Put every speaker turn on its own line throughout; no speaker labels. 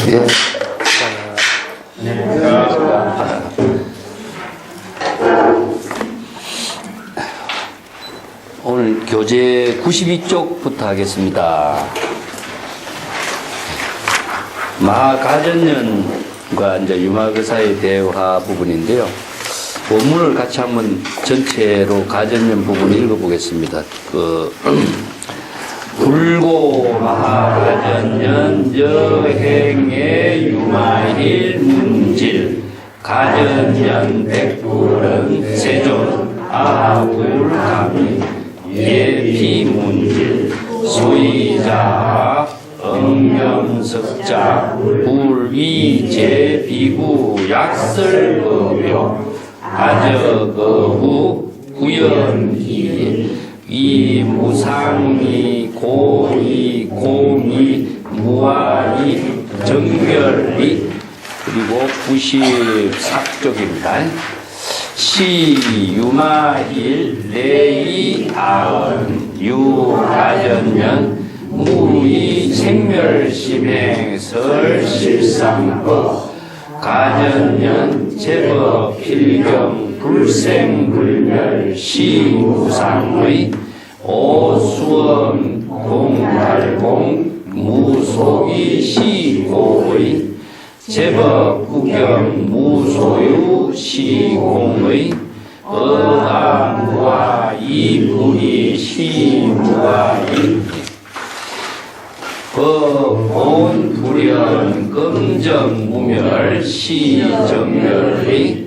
예. 오늘 교재 92쪽부터 하겠습니다. 마가전년과 이제 유마거사의 대화 부분인데요. 원문을 같이 한번 전체로 가전년 부분 읽어보겠습니다. 불고 마가전년 여행의 유마일 문질 가전년 백불은 세존 아불감이 예피문질 소이자 응명석자 불위제비구 약설법요 아적어후 구연기 이무상이 고이 공이 무아이 정결이 그리고 94쪽입니다. 시 유마일 레이 아은 유가전년 무의 생멸심행 설실상법 가전년 제법 필경 불생불멸 시무상의 오수원 공팔공 무속이 시고의 제법 구경 무소유 시공의 어아무아 이불이 시무아이 법본 불연 금정 무멸 시정멸의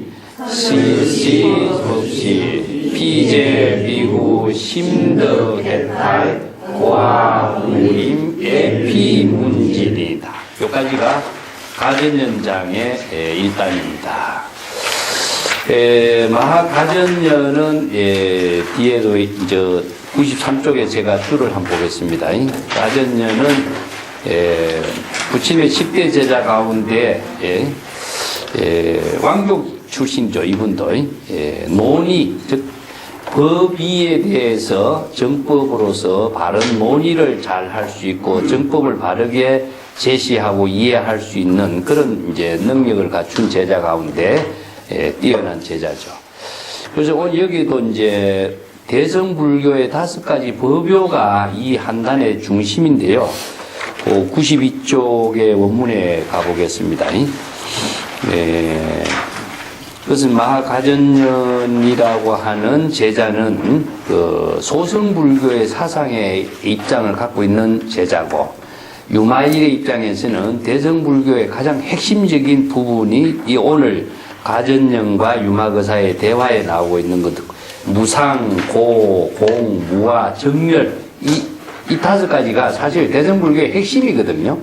시시법시 피제비구 심덕해탈 과우림 에피문질이다. 여기까지가 가전연장의 일단입니다. 마하가전연은 뒤에도 이제 93쪽에 제가 줄을 한번 보겠습니다. 가전연은 부친의 10대 제자 가운데 왕족 출신죠. 이분도 논의 즉 법위에 대해서 정법으로서 바른 논의를 잘 할 수 있고 정법을 바르게 제시하고 이해할 수 있는 그런 이제 능력을 갖춘 제자 가운데 뛰어난 제자죠. 그래서 오늘 여기도 이제 대성불교의 5가지 법요가 이 한단의 중심인데요. 92쪽의 원문에 가보겠습니다. 그것은 마하가전년이라고 하는 제자는 그 소승불교의 사상의 입장을 갖고 있는 제자고, 유마일의 입장에서는 대성불교의 가장 핵심적인 부분이 이 오늘 가전년과 유마거사의 대화에 나오고 있는 것, 무상, 고, 공, 무아, 정멸, 이 5가지가 사실 대성불교의 핵심이거든요.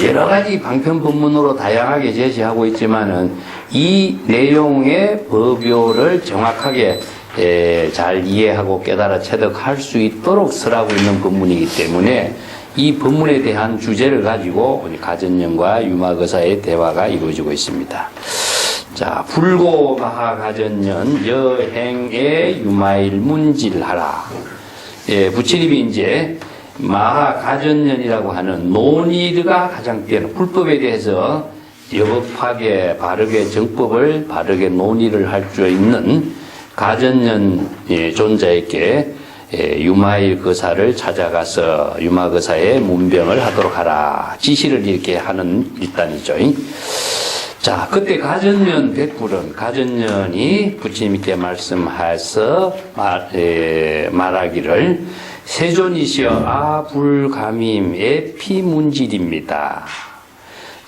여러 가지 방편법문으로 다양하게 제시하고 있지만은 이 내용의 법요를 정확하게 잘 이해하고 깨달아 체득할 수 있도록 설하고 있는 법문이기 때문에 이 법문에 대한 주제를 가지고 가전년과 유마거사의 대화가 이루어지고 있습니다. 자, 불고 마하가전년 여행에 유마일 문질하라. 부처님이 이제 마하가전년이라고 하는 논의가 가장 뛰어난 불법에 대해서 여법하게 바르게 정법을 바르게 논의를 할 수 있는 가전년 존자에게 유마일 거사를 찾아가서 유마거사의 문병을 하도록 하라 지시를 이렇게 하는 일단이죠. 자, 그때 가전년 백불은 가전년이 부처님께 말씀해서 말하기를 세존이시여 아불감임 에피문질입니다.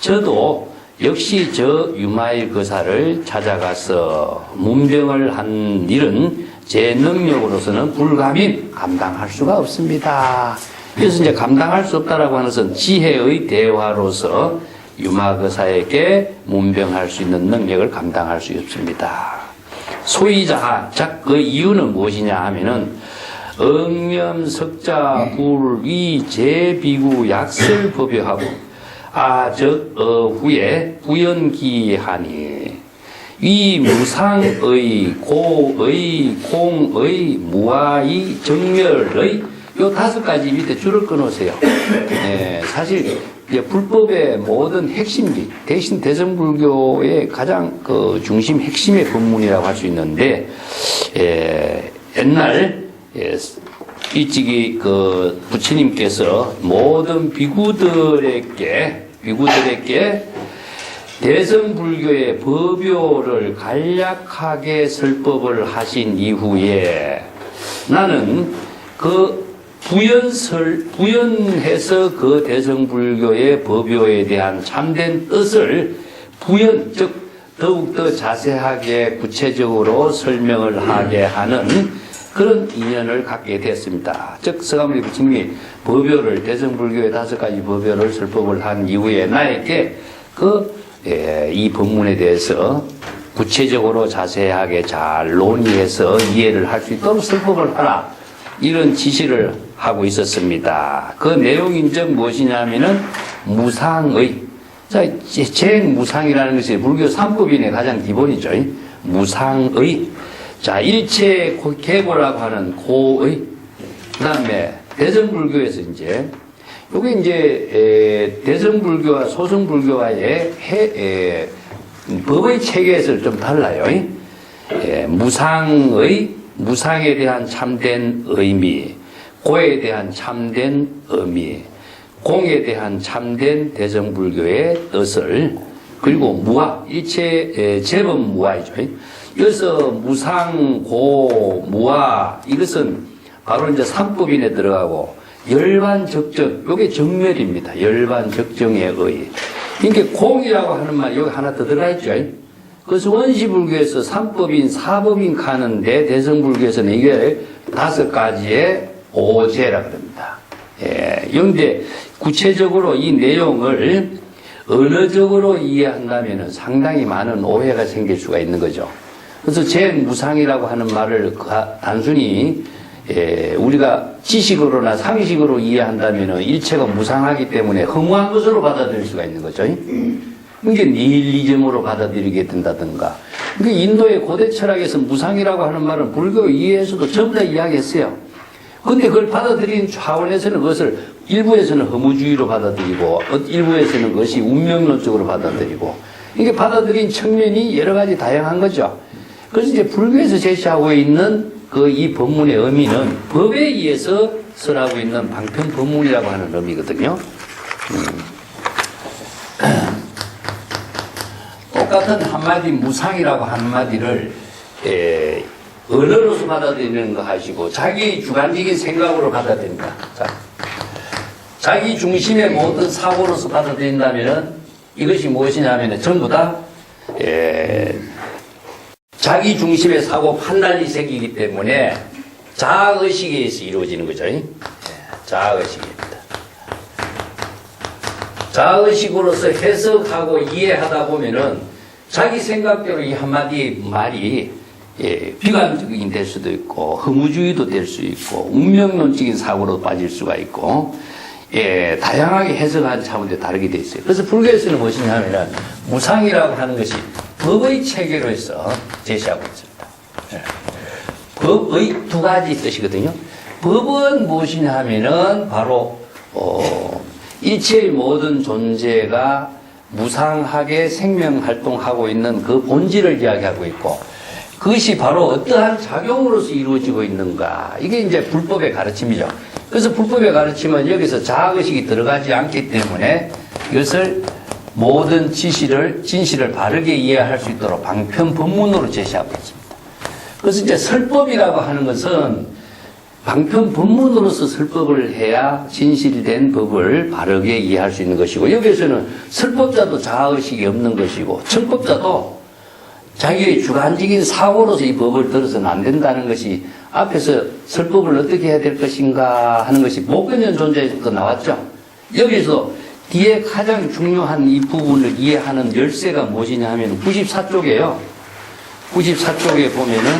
저도 역시 저 유마일 거사를 찾아가서 문병을 한 일은 제 능력으로서는 불감임 감당할 수가 없습니다. 그래서 이제 감당할 수 없다라고 하는 것은 지혜의 대화로서 유마거사에게 문병할 수 있는 능력을 감당할 수 없습니다. 소이자, 그 이유는 무엇이냐 하면은 응념석자 불위 제비구 약설법요하고 아적 어후에 부연기하니 이 무상의 고의 공의 무아의 정멸의 요 5가지 밑에 줄을 끊으세요. 사실 이제 불법의 모든 핵심기, 대신 대승불교의 가장 그 중심 핵심의 법문이라고 할 수 있는데, 옛날, 일찍이 그 부처님께서 모든 비구들에게 대승불교의 법요를 간략하게 설법을 하신 이후에 나는 그 부연해서 그 대승불교의 법요에 대한 참된 뜻을 즉 더욱더 자세하게 구체적으로 설명을 하게 하는 그런 인연을 갖게 됐습니다. 즉 서가모니 부처님이 법요를 대승불교의 5가지 법요를 설법을 한 이후에 나에게 이 법문에 대해서 구체적으로 자세하게 잘 논의해서 이해를 할 수 있도록 설법을 하라, 이런 지시를 하고 있었습니다. 그 내용인 즉 무엇이냐면은 무상의, 자, 재무상이라는 것이 불교 3법인의 가장 기본이죠. 무상의, 자, 일체 계고라고 하는 고의, 그 다음에 대승불교에서 요게 대승불교와 소승불교와의 법의 체계에서 좀 달라요. 무상에 대한 참된 의미, 고에 대한 참된 의미, 공에 대한 참된 대승불교의 뜻을, 그리고 무아, 일체 제법 무아이죠. 여기서 무상, 고, 무아, 이것은 바로 이제 삼법인에 들어가고, 열반적정, 요게 정멸입니다. 열반적정의 의. 이게 공이라고 하는 말이 여기 하나 더 들어가 있죠. 그래서 원시불교에서 3법인, 4법인 가는데 대승불교에서는 이게 5가지의 오제라 그럽니다. 그런데 구체적으로 이 내용을 언어적으로 이해한다면 상당히 많은 오해가 생길 수가 있는 거죠. 그래서 재무상이라고 하는 말을 단순히 우리가 지식으로나 상식으로 이해한다면 일체가 무상하기 때문에 허무한 것으로 받아들일 수가 있는 거죠. 이게 니힐리즘으로 받아들이게 된다든가. 그러니까 인도의 고대 철학에서 무상이라고 하는 말은 불교 이해에서도 전부 다 이야기했어요. 근데 그걸 받아들이는 차원에서는 그것을 일부에서는 허무주의로 받아들이고 일부에서는 그것이 운명론적으로 받아들이고, 이게 받아들인 측면이 여러 가지 다양한 거죠. 그래서 이제 불교에서 제시하고 있는 이 법문의 의미는 법에 의해서 설하고 있는 방편 법문이라고 하는 의미거든요. 똑같은 한마디 무상이라고 한마디를 언어로서 받아들이는 거 하시고 자기 주관적인 생각으로 받아들인다. 자기 중심의 모든 사고로서 받아들인다면 이것이 무엇이냐면 전부 다 자기 중심의 사고 판단이 생기기 때문에 자아의식에 의해서 이루어지는 거죠. 자아의식입니다. 자아의식으로서 해석하고 이해하다 보면은 자기 생각대로 이 한마디 말이 비관적인 될 수도 있고 허무주의도 될 수 있고 운명론적인 사고로 빠질 수가 있고 다양하게 해석하는 차원에 다르게 돼 있어요. 그래서 불교에서는 무엇이냐면은 무상이라고 하는 것이 법의 체계로 해서 제시하고 있습니다. 법의 2가지 뜻이거든요. 법은 무엇이냐 하면은 바로 일체의 모든 존재가 무상하게 생명활동하고 있는 그 본질을 이야기하고 있고, 그것이 바로 어떠한 작용으로서 이루어지고 있는가, 이게 이제 불법의 가르침이죠. 그래서 불법의 가르침은 여기서 자아의식이 들어가지 않기 때문에 이것을 모든 진실을 바르게 이해할 수 있도록 방편 법문으로 제시하고 있습니다. 그래서 이제 설법이라고 하는 것은 방편 법문으로서 설법을 해야 진실된 법을 바르게 이해할 수 있는 것이고, 여기에서는 설법자도 자아의식이 없는 것이고 청법자도 자기의 주관적인 사고로서 이 법을 들어서는 안 된다는 것이, 앞에서 설법을 어떻게 해야 될 것인가 하는 것이 목견전 존재에서도 나왔죠. 여기서 뒤에 가장 중요한 이 부분을 이해하는 열쇠가 무엇이냐 하면 94쪽이에요. 94쪽에 보면은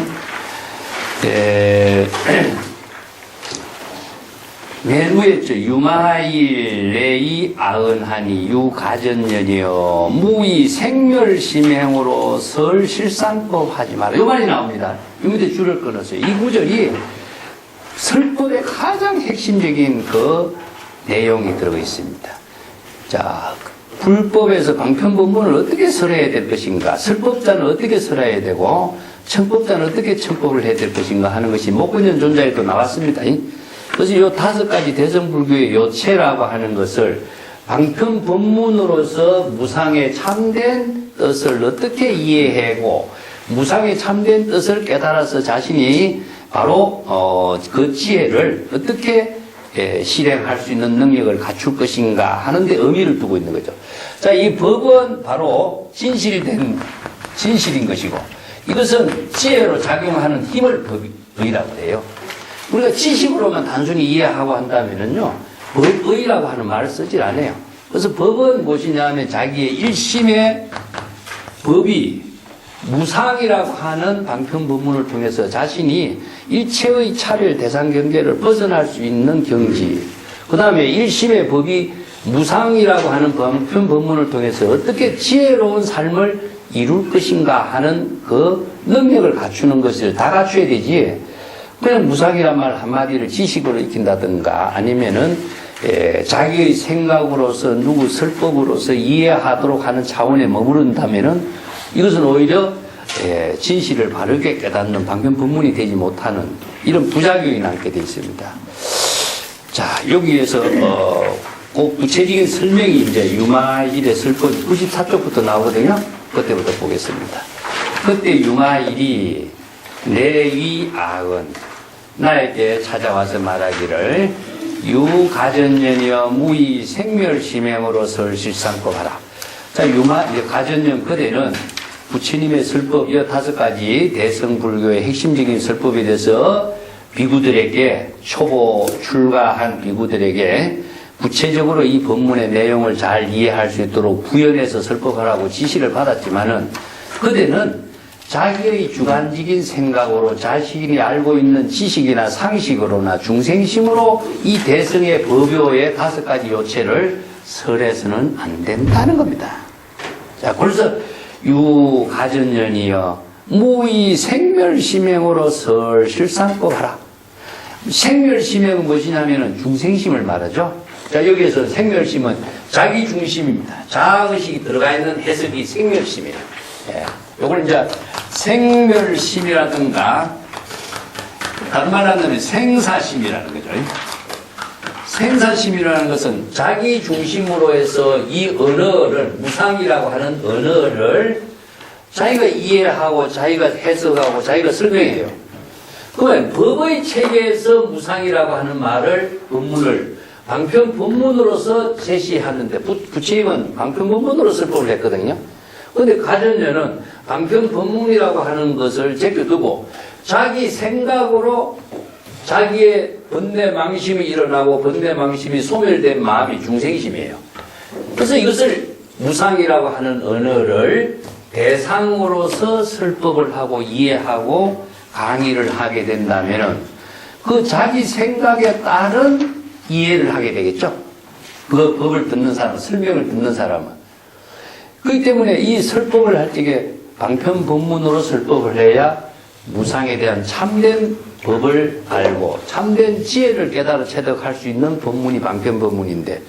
맨 위에 있죠. 유마일 레이 아은하니 유가전년이여 무의 생멸심행으로 설실상법 하지 마라. 이 말이 나옵니다. 이 밑에 줄을 끊었어요. 이 구절이 설법의 가장 핵심적인 그 내용이 들어가 있습니다. 자, 불법에서 방편법문을 어떻게 설해야 될 것인가, 설법자는 어떻게 설해야 되고 청법자는 어떻게 청법을 해야 될 것인가 하는 것이 목건전 존자에도 나왔습니다. 그래서 이 5가지 대성불교의 요체라고 하는 것을 방편법문으로서 무상의 참된 뜻을 어떻게 이해하고 무상의 참된 뜻을 깨달아서 자신이 바로 그 지혜를 어떻게 실행할 수 있는 능력을 갖출 것인가 하는데 의미를 두고 있는 거죠. 자, 이 법은 바로 진실인 것이고 이것은 지혜로 작용하는 힘을 법이라고 해요. 우리가 지식으로만 단순히 이해하고 한다면은요, 법의라고 하는 말을 쓰질 않아요. 그래서 법은 무엇이냐 하면 자기의 일심의 법이 무상이라고 하는 방편법문을 통해서 자신이 일체의 차별 대상 경계를 벗어날 수 있는 경지, 그 다음에 일심의 법이 무상이라고 하는 방편법문을 통해서 어떻게 지혜로운 삶을 이룰 것인가 하는 그 능력을 갖추는 것을 다 갖춰야 되지, 그냥 무상이란 말 한마디를 지식으로 익힌다든가 아니면은 자기의 생각으로서 누구 설법으로서 이해하도록 하는 차원에 머무른다면은 이것은 오히려 진실을 바르게 깨닫는 방편법문이 되지 못하는 이런 부작용이 남게 되어 있습니다. 자, 여기에서 그 구체적인 설명이 이제 유마일의 설법 94쪽부터 나오거든요. 그때부터 보겠습니다. 그때 유마일이 내위아은 나에게 찾아와서 말하기를 유가전년이여 무의 생멸심행으로 설실상법 하라. 자, 가전년 그대는 부처님의 설법 15가지 대성불교의 핵심적인 설법에 대해서 비구들에게 초보 출가한 비구들에게 구체적으로 이 법문의 내용을 잘 이해할 수 있도록 구현해서 설법하라고 지시를 받았지만은 그대는 자기의 주관적인 생각으로 자신이 알고 있는 지식이나 상식으로나 중생심으로 이 대성의 법요의 5가지 요체를 설해서는 안 된다는 겁니다. 자, 그래서 유가전년이여 무의 생멸심행으로 설실상법 하라. 생멸심행은 무엇이냐면은 중생심을 말하죠. 자, 여기에서 생멸심은 자기 중심입니다. 자아의식이 들어가 있는 해석이 생멸심이에요. 요걸 이제 생멸심이라든가 다른 말로 하면 생사심이라는 거죠. 생사심이라는 것은 자기 중심으로 해서 이 언어를, 무상이라고 하는 언어를 자기가 이해하고 자기가 해석하고 자기가 설명해요. 그러면 법의 체계에서 무상이라고 하는 말을, 법문을 방편법문으로서 제시하는데 부처님은 방편법문으로 설법을 했거든요. 그런데 가전년은 방편법문이라고 하는 것을 제껴두고 자기 생각으로 자기의 번뇌망심이 일어나고 번뇌망심이 소멸된 마음이 중생심이에요. 그래서 이것을 무상이라고 하는 언어를 대상으로서 설법을 하고 이해하고 강의를 하게 된다면은 그 자기 생각에 따른 이해를 하게 되겠죠. 그 법을 듣는 사람, 설명을 듣는 사람은. 그렇기 때문에 이 설법을 할 적에 방편법문으로 설법을 해야 무상에 대한 참된 법을 알고 참된 지혜를 깨달아 체득할 수 있는 법문이 방편법문인데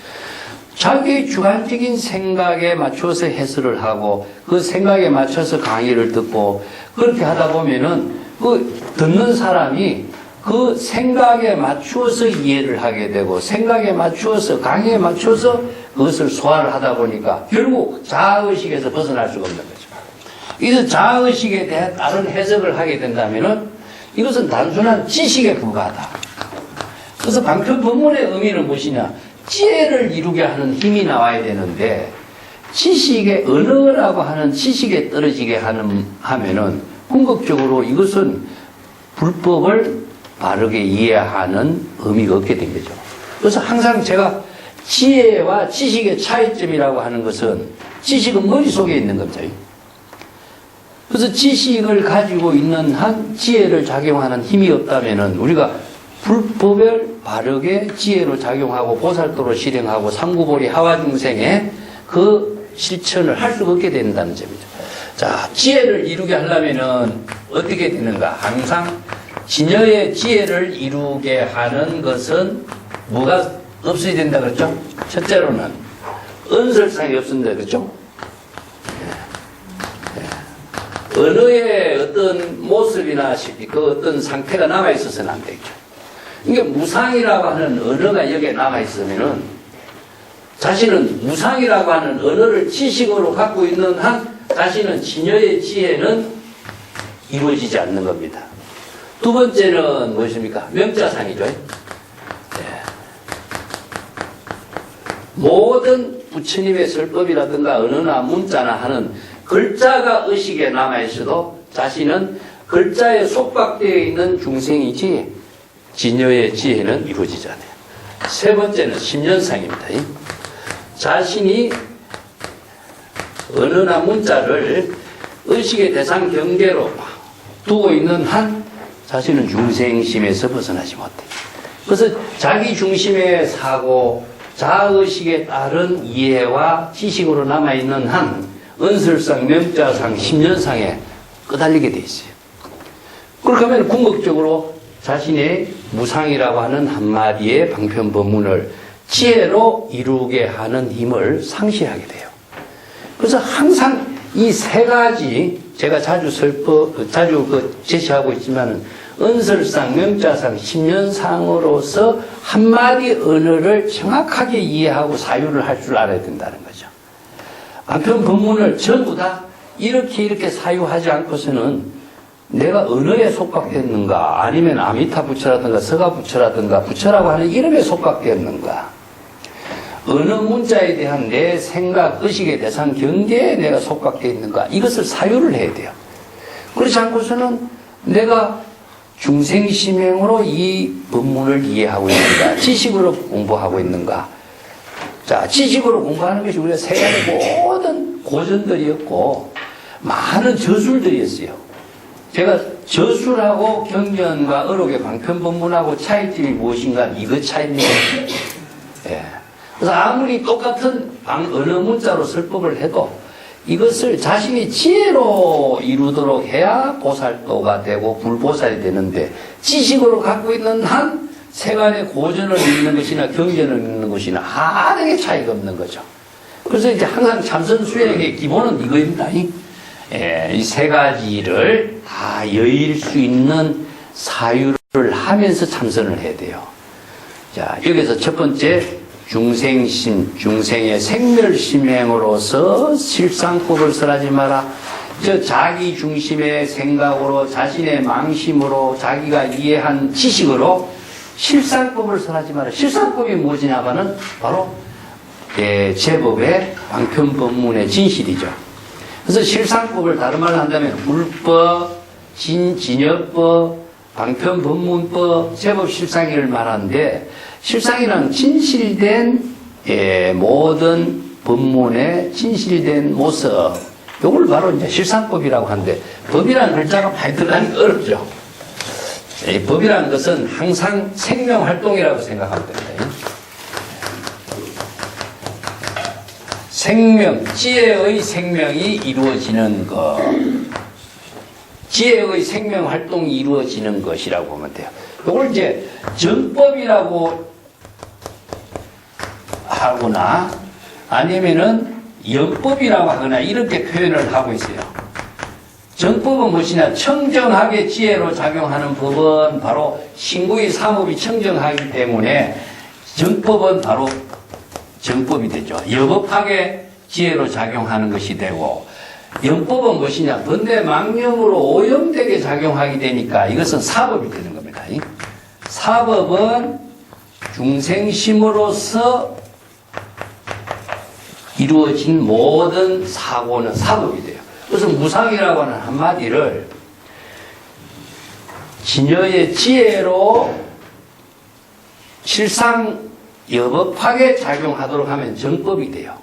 자기의 주관적인 생각에 맞춰서 해설을 하고 그 생각에 맞춰서 강의를 듣고 그렇게 하다 보면은 그 듣는 사람이 그 생각에 맞추어서 이해를 하게 되고 생각에 맞추어서 강의에 맞춰서 그것을 소화를 하다 보니까 결국 자아의식에서 벗어날 수가 없는 거죠. 그래서 자아의식에 대해 다른 해석을 하게 된다면은 이것은 단순한 지식에 불과하다. 그래서 방편법문의 의미는 무엇이냐? 지혜를 이루게 하는 힘이 나와야 되는데 지식의 언어라고 하는 지식에 떨어지게 하면은 궁극적으로 이것은 불법을 바르게 이해하는 의미가 없게 된 거죠. 그래서 항상 제가 지혜와 지식의 차이점이라고 하는 것은 지식은 머릿속에 있는 겁니다. 그래서 지식을 가지고 있는 한 지혜를 작용하는 힘이 없다면은 우리가 불법을 바르게 지혜로 작용하고 보살도로 실행하고 상구보리 하와중생의 그 실천을 할 수가 없게 된다는 점이죠. 자, 지혜를 이루게 하려면은 어떻게 되는가? 항상 진여의 지혜를 이루게 하는 것은 뭐가 없어야 된다 그랬죠? 첫째로는 은설상이 없습니다. 그렇죠? 언어의 어떤 모습이나 그 어떤 상태가 남아있어서는 안 되죠. 그러니까 무상이라고 하는 언어가 여기에 남아있으면은 자신은 무상이라고 하는 언어를 지식으로 갖고 있는 한 자신은 진여의 지혜는 이루어지지 않는 겁니다. 두 번째는 무엇입니까? 명자상이죠. 모든 부처님의 설법이라든가 언어나 문자나 하는 글자가 의식에 남아있어도 자신은 글자에 속박되어 있는 중생이지 진여의 지혜는 이루어지지 않아요. 세 번째는 심련상입니다. 자신이 언어나 문자를 의식의 대상 경계로 두고 있는 한 자신은 중생심에서 벗어나지 못해요. 그래서 자기 중심의 사고, 자의식에 따른 이해와 지식으로 남아있는 한 은설상, 명자상, 심련상에 끄달리게 돼 있어요. 그렇게 하면 궁극적으로 자신의 무상이라고 하는 한마디의 방편법문을 지혜로 이루게 하는 힘을 상실하게 돼요. 그래서 항상 이 세 가지 제가 자주 제시하고 있지만은 은설상, 명자상, 심련상으로서 한마디 언어를 정확하게 이해하고 사유를 할 줄 알아야 된다는 거죠. 방편 법문을 전부 다 이렇게 사유하지 않고서는 내가 언어에 속박됐는가 아니면 아미타 부처라든가 서가 부처라든가 부처라고 하는 이름에 속박됐는가 어느 문자에 대한 내 생각, 의식의 대상 경계에 내가 속박되어 있는가 이것을 사유를 해야 돼요. 그렇지 않고서는 내가 중생심행으로 이 법문을 이해하고 있는가 지식으로 공부하고 있는가. 자, 지식으로 공부하는 것이 우리가 세 가지 모든 고전들이었고 많은 저술들이었어요. 제가 저술하고 경전과 어록의 방편법문하고 차이점이 무엇인가 이거 차이입니다. 예. 그래서 아무리 똑같은 언어 문자로 설법을 해도 이것을 자신이 지혜로 이루도록 해야 보살도가 되고 불보살이 되는데 지식으로 갖고 있는 한 세간의 고전을 읽는 것이나 경전을 읽는 것이나 하나의 차이가 없는 거죠. 그래서 이제 항상 참선 수행의 기본은 이거입니다. 이 세 가지를 다 여의일 수 있는 사유를 하면서 참선을 해야 돼요. 자, 여기서 첫 번째 중생심, 중생의 생멸심행으로서 실상법을 설하지 마라. 자기 중심의 생각으로 자신의 망심으로 자기가 이해한 지식으로 실상법을 설하지 마라. 실상법이 무엇이냐면은 바로 제법의 방편법문의 진실이죠. 그래서 실상법을 다른 말로 한다면 불법, 진여법, 방편법문법, 제법 실상이를 말하는데 실상이란 진실된 모든 법문의 진실된 모습 이걸 바로 이제 실상법이라고 하는데 법이라는 글자가 많이 들어가기 어렵죠. 법이라는 것은 항상 생명활동이라고 생각하면 됩니다. 생명, 지혜의 생명이 이루어지는 것. 지혜의 생명활동이 이루어지는 것이라고 보면 돼요. 이걸 이제 정법이라고 하거나 아니면은 영법이라고 하거나 이렇게 표현을 하고 있어요. 정법은 무엇이냐? 청정하게 지혜로 작용하는 법은 바로 신구의 삼업이 청정하기 때문에 정법은 바로 정법이 되죠. 여법하게 지혜로 작용하는 것이 되고 영법은 무엇이냐? 번뇌 망념으로 오염되게 작용하게 되니까 이것은 사법이 되는 겁니다. 사법은 중생심으로서 이루어진 모든 사고는 사법이 돼요. 그래서 무상이라고 하는 한마디를 진여의 지혜로 실상 여법하게 작용하도록 하면 정법이 돼요.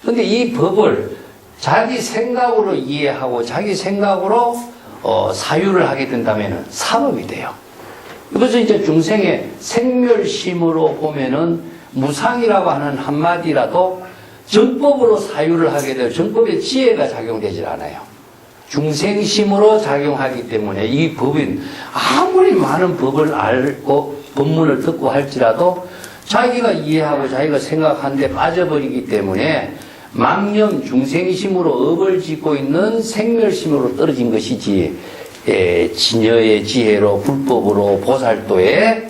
그런데 이 법을 자기 생각으로 이해하고 자기 생각으로 사유를 하게 된다면 사법이 돼요. 그래서 이제 중생의 생멸심으로 보면은 무상이라고 하는 한마디라도 정법으로 사유를 하게 돼요. 정법의 지혜가 작용되질 않아요. 중생심으로 작용하기 때문에 이 법인 아무리 많은 법을 알고 법문을 듣고 할지라도 자기가 이해하고 자기가 생각하는데 빠져버리기 때문에 망념 중생심으로 업을 짓고 있는 생멸심으로 떨어진 것이지, 진여의 지혜로 불법으로 보살도의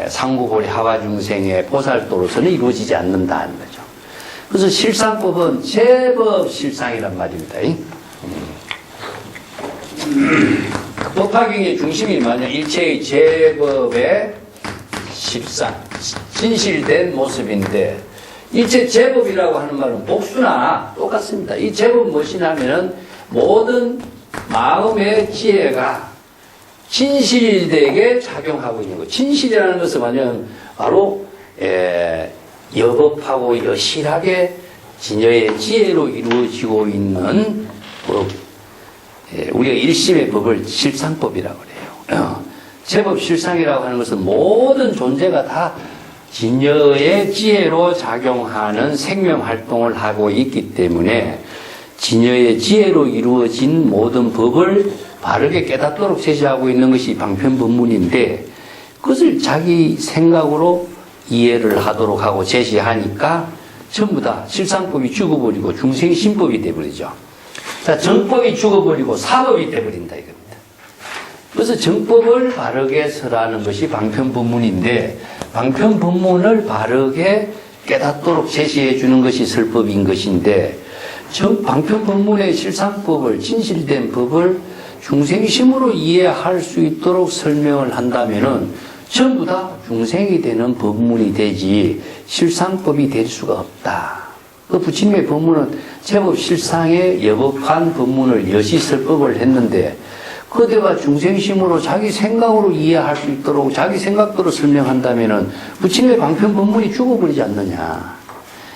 상구고리 하와중생의 보살도로서는 이루어지지 않는다는 거죠. 그래서 실상법은 제법 실상이란 말입니다. 법화경의 중심이 뭐냐? 일체의 제법의 실상, 진실된 모습인데, 일체 제법이라고 하는 말은 복수나 똑같습니다. 이 제법 무엇이냐 하면은 모든 마음의 지혜가 진실되게 작용하고 있는 것. 진실이라는 것은 뭐냐면 바로 여법하고 여실하게 진여의 지혜로 이루어지고 있는 법. 우리가 일심의 법을 실상법이라고 그래요. 제법 실상이라고 하는 것은 모든 존재가 다 진여의 지혜로 작용하는 생명활동을 하고 있기 때문에 진여의 지혜로 이루어진 모든 법을 바르게 깨닫도록 제시하고 있는 것이 방편법문인데, 그것을 자기 생각으로 이해를 하도록 하고 제시하니까 전부 다 실상법이 죽어버리고 중생심법이 되어버리죠. 자, 정법이 죽어버리고 사법이 되어버린다 이겁니다. 그래서 정법을 바르게 설하는 것이 방편법문인데, 방편법문을 바르게 깨닫도록 제시해 주는 것이 설법인 것인데, 방편법문의 실상법을, 진실된 법을 중생심으로 이해할 수 있도록 설명을 한다면은 전부 다 중생이 되는 법문이 되지 실상법이 될 수가 없다. 그 부처님의 법문은 제법 실상의 여법한 법문을 여시설법을 했는데, 그대가 중생심으로 자기 생각으로 이해할 수 있도록 자기 생각대로 설명한다면은 부처님의 방편법문이 죽어버리지 않느냐.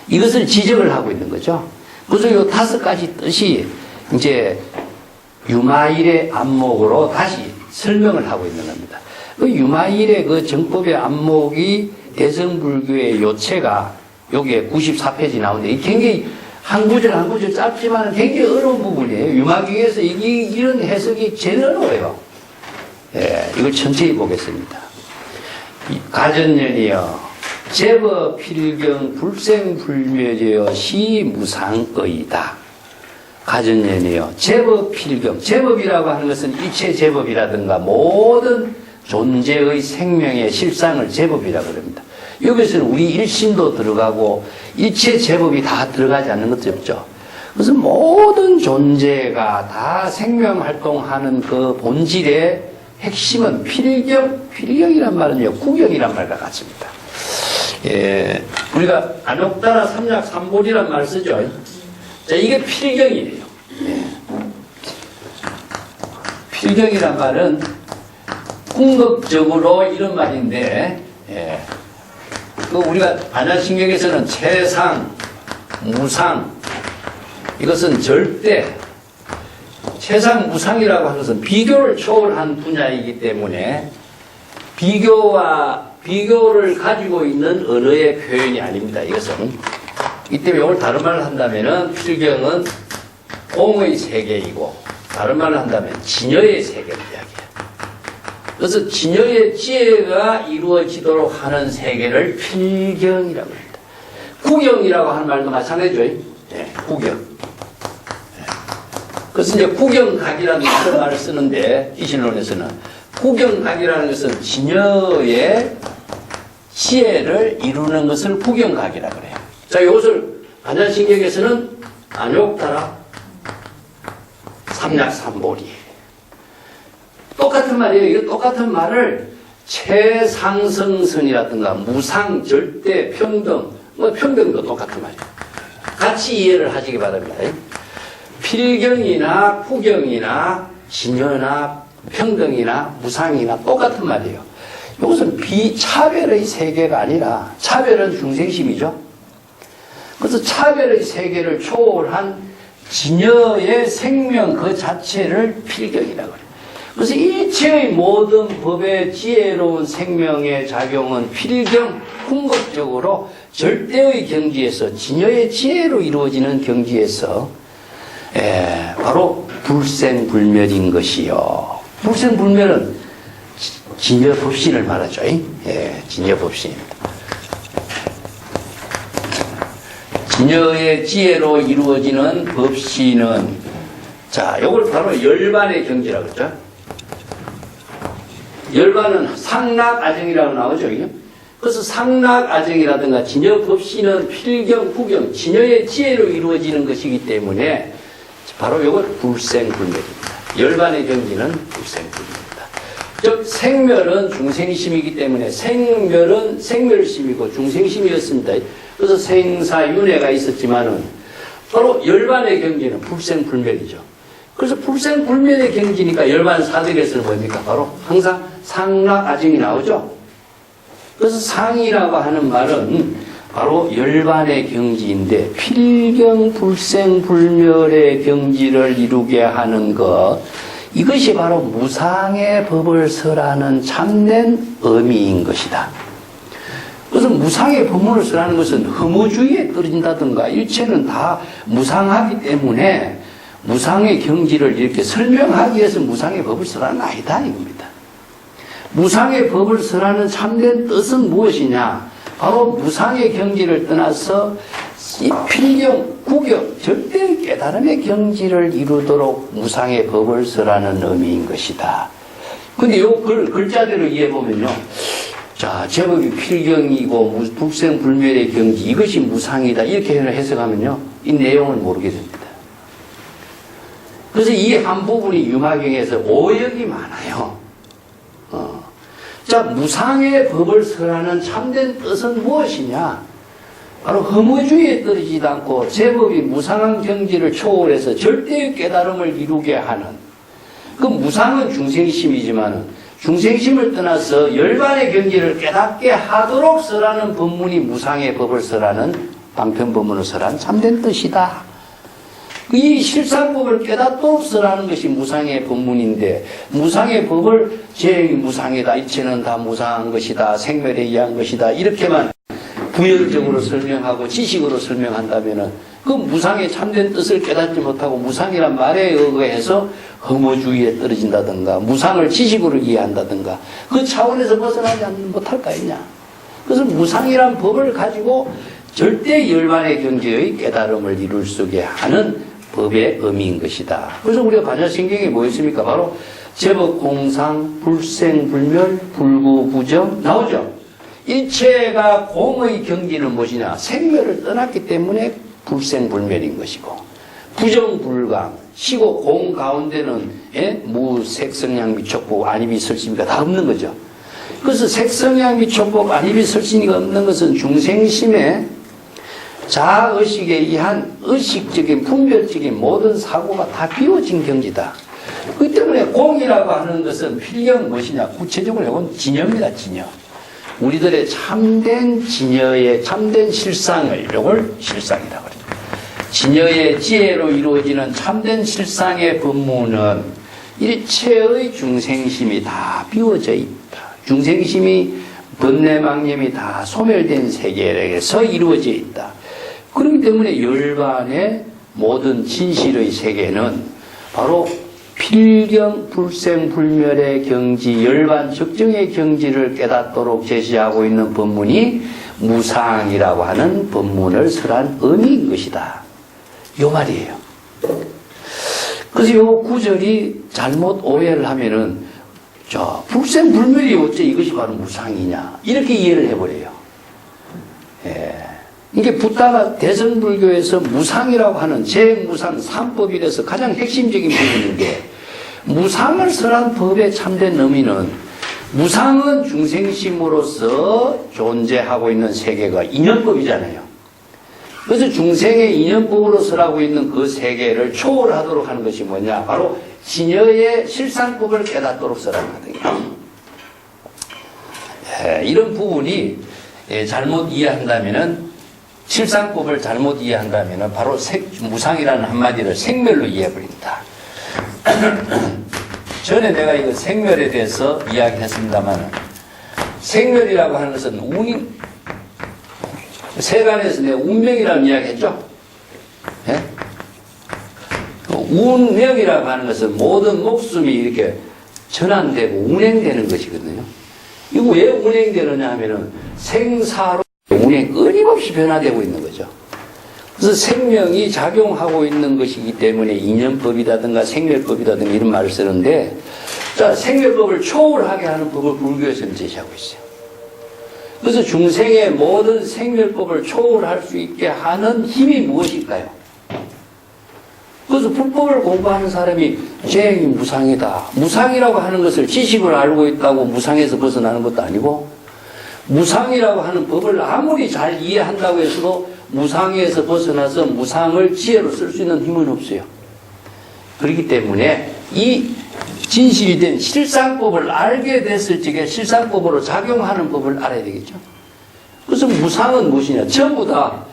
이것을 지적을 하고 있는 거죠. 그래서 이 5가지 뜻이 이제 유마일의 안목으로 다시 설명을 하고 있는 겁니다. 그 유마일의 그 정법의 안목이 대성불교의 요체가 여기에 94페이지 나오는데, 이 굉장히 한 구절 한 구절 짧지만 굉장히 어려운 부분이에요. 유마경에서 이런 해석이 제일 어려워요. 이걸 천천히 보겠습니다. 가전년이여 제법 필경 불생불멸이여 시무상의다. 가전년이여 제법 필경, 제법이라고 하는 것은 일체 제법이라든가 모든 존재의 생명의 실상을 제법이라고 합니다. 여기서는 우리 일심도 들어가고 일체 제법이 다 들어가지 않는 것도 없죠. 그래서 모든 존재가 다 생명활동하는 그 본질의 핵심은 필경이란 말은요, 구경이란 말과 같습니다. 우리가 안옥다라 삼약삼볼이란 말을 쓰죠. 자, 이게 필경이에요. 필경이란 말은 궁극적으로 이런 말인데, 그 우리가 반야신경에서는 최상, 무상, 이것은 절대, 최상, 무상이라고 하는 것은 비교를 초월한 분야이기 때문에 비교를 가지고 있는 언어의 표현이 아닙니다. 이것은. 이 때문에 이걸 다른 말을 한다면은 필경은 공의 세계이고, 다른 말을 한다면 진여의 세계를 이야기해요. 그래서 진여의 지혜가 이루어지도록 하는 세계를 필경이라고 합니다. 구경이라고 하는 말도 마찬가지죠. 구경. 그래서 이제 구경각이라는 그런 말을 쓰는데, 이신론에서는 구경각이라는 것은 진여의 지혜를 이루는 것을 구경각이라고 그래요. 자, 이것을 반야신경에서는 안욕다라 삼약삼볼이. 똑같은 말이에요. 이거 똑같은 말을 최상승선이라든가 무상, 절대, 평등, 뭐 평등도 똑같은 말이에요. 같이 이해를 하시기 바랍니다. 필경이나 구경이나 진여나 평등이나 무상이나 똑같은 말이에요. 이것은 비차별의 세계가 아니라 차별은 중생심이죠. 그래서 차별의 세계를 초월한 진여의 생명 그 자체를 필경이라고 해요. 그래서 일체의 모든 법의 지혜로운 생명의 작용은 필경, 궁극적으로 절대의 경지에서 진여의 지혜로 이루어지는 경지에서 바로 불생불멸인 것이요. 불생불멸은 진여법신을 말하죠. 진여법신입니다. 진여의 지혜로 이루어지는 법시는, 자, 요걸 바로 열반의 경지라고 그러죠. 열반은 상락아정이라고 나오죠. 그죠? 그래서 상락아정이라든가 진여 법시는 필경, 구경, 진여의 지혜로 이루어지는 것이기 때문에 바로 요걸 불생불멸입니다. 열반의 경지는 불생불멸입니다. 즉 생멸은 중생심이기 때문에 생멸은 생멸심이고 중생심이었습니다. 그래서 생사윤회가 있었지만은 바로 열반의 경지는 불생불멸이죠. 그래서 불생불멸의 경지니까 열반 사들에서는 뭡니까? 바로 항상 상락아정이 나오죠. 그래서 상이라고 하는 말은 바로 열반의 경지인데 필경 불생불멸의 경지를 이루게 하는 것, 이것이 바로 무상의 법을 설하는 참된 의미인 것이다. 그래서 무상의 법문을 설하는 것은 허무주의에 떨어진다든가 일체는 다 무상하기 때문에 무상의 경지를 이렇게 설명하기 위해서 무상의 법을 설하는 아니다 이겁니다. 무상의 법을 설하는 참된 뜻은 무엇이냐? 바로 무상의 경지를 떠나서 이 필경, 구경, 절대 깨달음의 경지를 이루도록 무상의 법을 설하는 의미인 것이다. 근데 요 글자대로 이해해보면요. 자, 제법이 필경이고 불생불멸의 경지, 이것이 무상이다. 이렇게 해석하면요. 이 내용을 모르게 됩니다. 그래서 이 한 부분이 유마경에서 오역이 많아요. 자, 무상의 법을 설하는 참된 뜻은 무엇이냐? 바로 허무주의에 떨어지지 않고 제법이 무상한 경지를 초월해서 절대의 깨달음을 이루게 하는, 그 무상은 중생심이지만 중생심을 떠나서 열반의 경지를 깨닫게 하도록 설하는 법문이 무상의 법을 설하는 방편법문을 설한 참된 뜻이다. 이 실상법을 깨닫도록 설하는 것이 무상의 법문인데, 무상의 법을 재행이 무상이다, 이체는 다 무상한 것이다, 생멸에 의한 것이다, 이렇게만 부연적으로 설명하고 지식으로 설명한다면은 그 무상의 참된 뜻을 깨닫지 못하고 무상이란 말에 의거해서 허무주의에 떨어진다든가 무상을 지식으로 이해한다든가 그 차원에서 벗어나지 못할 거 아니냐. 그래서 무상이란 법을 가지고 절대 열반의 경지의 깨달음을 이룰 수 있게 하는 법의 의미인 것이다. 그래서 우리가 반야신경에 뭐 있습니까? 바로 제법 공상, 불생불멸, 불구부정 나오죠. 일체가 공의 경지는 무엇이냐? 생멸을 떠났기 때문에 불생불멸인 것이고, 부정불강, 시고 공 가운데는 무색성양 미촉법, 안입이 설심이가 다 없는 거죠. 그래서 색성양 미촉법, 안입이 설심이가 없는 것은 중생심의 자의식에 의한 의식적인 분별적인 모든 사고가 다 비워진 경지다. 그렇기 때문에 공이라고 하는 것은 필경 무엇이냐? 구체적으로 이건 진여입니다. 진여. 우리들의 참된 진여의 참된 실상을 이걸 실상이라고 그러죠. 진여의 지혜로 이루어지는 참된 실상의 법문은 일체의 중생심이 다 비워져 있다. 중생심이 번뇌망념이 다 소멸된 세계에서 이루어져 있다. 그렇기 때문에 열반의 모든 진실의 세계는 바로 필경 불생불멸의 경지, 열반 적정의 경지를 깨닫도록 제시하고 있는 법문이 무상이라고 하는 법문을 설한 의미인 것이다. 요 말이에요. 그래서 요 구절이 잘못 오해를 하면은 불생불멸이 어째 이것이 바로 무상이냐 이렇게 이해를 해버려요. 이게 붓다가 대승불교에서 무상이라고 하는 제무상 삼법이라서 가장 핵심적인 부분인데, 무상을 설한 법의 참된 의미는 무상은 중생심으로서 존재하고 있는 세계가 인연법이잖아요. 그래서 중생의 인연법으로 설하고 있는 그 세계를 초월하도록 하는 것이 뭐냐? 바로 진여의 실상법을 깨닫도록 설하는 거거든요. 이런 부분이 잘못 이해한다면은, 실상법을 잘못 이해한다면 바로 무상이라는 한마디를 생멸로 이해해버린다. 전에 내가 이거 생멸에 대해서 이야기했습니다만, 생멸이라고 하는 것은 세간에서 내가 운명이라는 이야기했죠. 예? 운명이라고 하는 것은 모든 목숨이 이렇게 전환되고 운행되는 것이거든요. 이거 왜 운행되느냐 하면은 생사로 운행 끊임없이 변화되고 있는 거죠. 그래서 생명이 작용하고 있는 것이기 때문에 인연법이라든가 생멸법이라든가 이런 말을 쓰는데, 자, 생멸법을 초월하게 하는 법을 불교에서는 제시하고 있어요. 그래서 중생의 모든 생멸법을 초월할 수 있게 하는 힘이 무엇일까요? 그래서 불법을 공부하는 사람이 죄행이 무상이다. 무상이라고 하는 것을 지식을 알고 있다고 무상에서 벗어나는 것도 아니고, 무상이라고 하는 법을 아무리 잘 이해한다고 해서도 무상에서 벗어나서 무상을 지혜로 쓸 수 있는 힘은 없어요. 그렇기 때문에 이 진실이 된 실상법을 알게 됐을 적에 실상법으로 작용하는 법을 알아야 되겠죠. 그래서 무상은 무엇이냐? 전부 다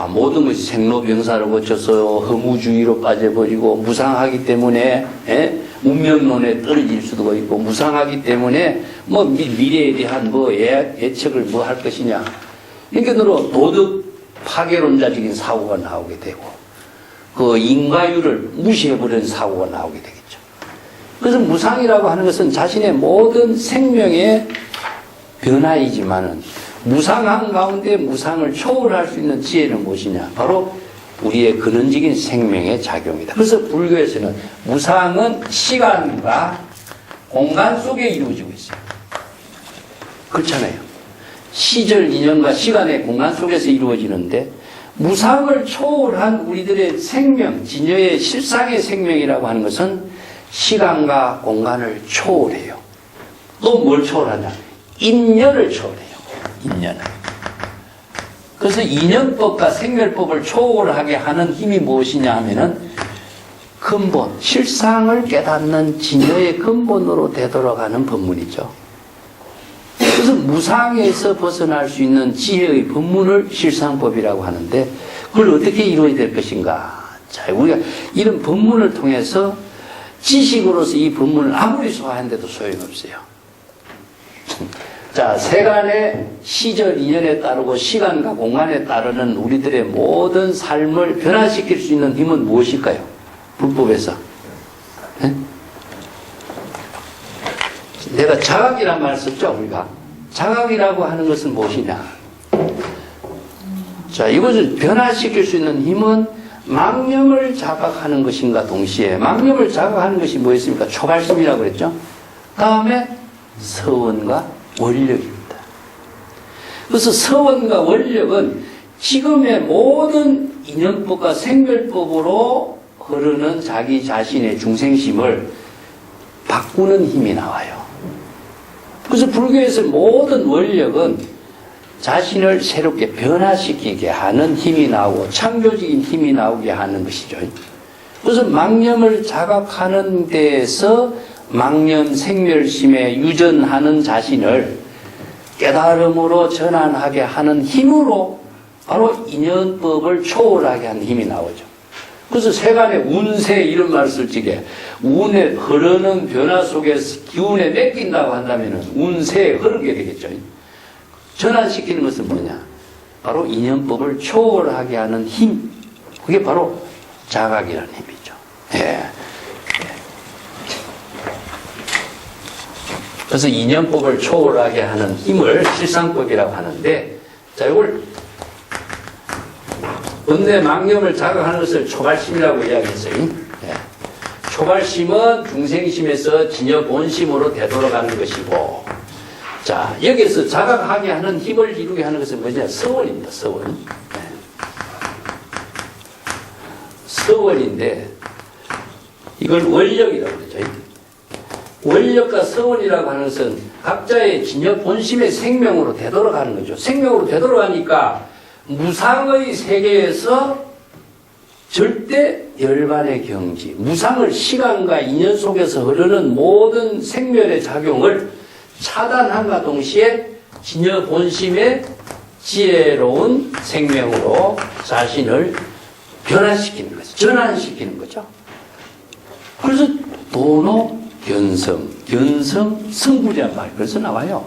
모든 것이 생로병사로 거쳐서 허무주의로 빠져버리고, 무상하기 때문에 운명론에 떨어질 수도 있고, 무상하기 때문에 뭐 미래에 대한 뭐 예측을 뭐 할 것이냐, 이렇게 도덕 파괴론자적인 사고가 나오게 되고, 그 인과율을 무시해버리는 사고가 나오게 되겠죠. 그래서 무상이라고 하는 것은 자신의 모든 생명의 변화이지만은, 무상한 가운데 무상을 초월할 수 있는 지혜는 무엇이냐? 바로 우리의 근원적인 생명의 작용이다. 그래서 불교에서는 무상은 시간과 공간 속에 이루어지고 있어요. 그렇잖아요. 시절, 인연과 시간의 공간 속에서 이루어지는데, 무상을 초월한 우리들의 생명, 진여의 실상의 생명이라고 하는 것은 시간과 공간을 초월해요. 또 뭘 초월하냐? 인연을 초월해요. 인연을. 그래서 인연법과 생멸법을 초월하게 하는 힘이 무엇이냐 하면은 근본, 실상을 깨닫는 진여의 근본으로 되돌아가는 법문이죠. 그래서 무상에서 벗어날 수 있는 지혜의 법문을 실상법이라고 하는데, 그걸 어떻게 이루어야 될 것인가? 자, 우리가 이런 법문을 통해서 지식으로서 이 법문을 아무리 소화하는데도 소용없어요. 자, 세간의 시절 인연에 따르고 시간과 공간에 따르는 우리들의 모든 삶을 변화시킬 수 있는 힘은 무엇일까요? 불법에서. 네? 내가 자각이란 말을 썼죠, 우리가. 자각이라고 하는 것은 무엇이냐? 자, 이것을 변화시킬 수 있는 힘은 망념을 자각하는 것인가 동시에, 망념을 자각하는 것이 뭐였습니까? 초발심이라고 그랬죠. 다음에 서원과 원력입니다. 그래서 서원과 원력은 지금의 모든 인연법과 생멸법으로 흐르는 자기 자신의 중생심을 바꾸는 힘이 나와요. 그래서 불교에서 모든 원력은 자신을 새롭게 변화시키게 하는 힘이 나오고 창조적인 힘이 나오게 하는 것이죠. 그래서 망념을 자각하는 데에서 망념 생멸심에 유전하는 자신을 깨달음으로 전환하게 하는 힘으로 바로 인연법을 초월하게 하는 힘이 나오죠. 그래서 세간의 운세 이런 말을 쓸 적에 운에 흐르는 변화 속에서 기운에 맡긴다고 한다면 운세에 흐르게 되겠죠. 전환시키는 것은 뭐냐? 바로 인연법을 초월하게 하는 힘. 그게 바로 자각이라는 힘이죠. 예. 그래서 인연법을 초월하게 하는 힘을 실상법이라고 하는데, 자, 이걸 본래 망념을 자각하는 것을 초발심이라고 이야기했어요. 예. 초발심은 중생심에서 진여 본심으로 되돌아가는 것이고, 자, 여기에서 자각하게 하는 힘을 이루게 하는 것은 뭐냐? 서원입니다. 서원. 예. 서원인데 이걸 원력이라고 그러죠. 원력과 서원이라고 하는 것은 각자의 진여 본심의 생명으로 되돌아가는 거죠. 생명으로 되돌아가니까 무상의 세계에서 절대 열반의 경지, 무상을 시간과 인연 속에서 흐르는 모든 생멸의 작용을 차단함과 동시에 진여 본심의 지혜로운 생명으로 자신을 변화시키는 거죠. 전환시키는 거죠. 그래서 도노 견성, 견성 성불이란 말이 그래서 나와요.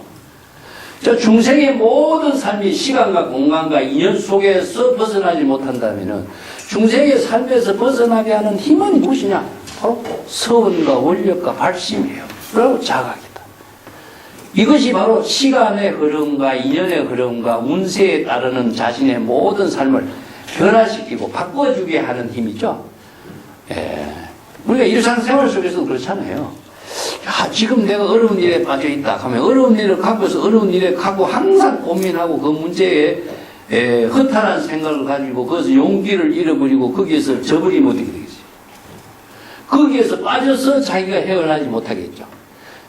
자, 중생의 모든 삶이 시간과 공간과 인연 속에서 벗어나지 못한다면 중생의 삶에서 벗어나게 하는 힘은 무엇이냐? 바로 서원과 원력과 발심이에요. 그리고 자각이다. 이것이 바로 시간의 흐름과 인연의 흐름과 운세에 따르는 자신의 모든 삶을 변화시키고 바꿔주게 하는 힘이죠. 예. 우리가 일상생활 속에서도 그렇잖아요. 야, 지금 내가 어려운 일에 빠져 있다 하면 어려운 일을 갖고서 어려운 일에 갖고 항상 고민하고 그 문제에 허탈한 생각을 가지고 거기서 용기를 잃어버리고 거기에서 저버리면 어떻게 되겠어요? 거기에서 빠져서 자기가 헤어나지 못하겠죠.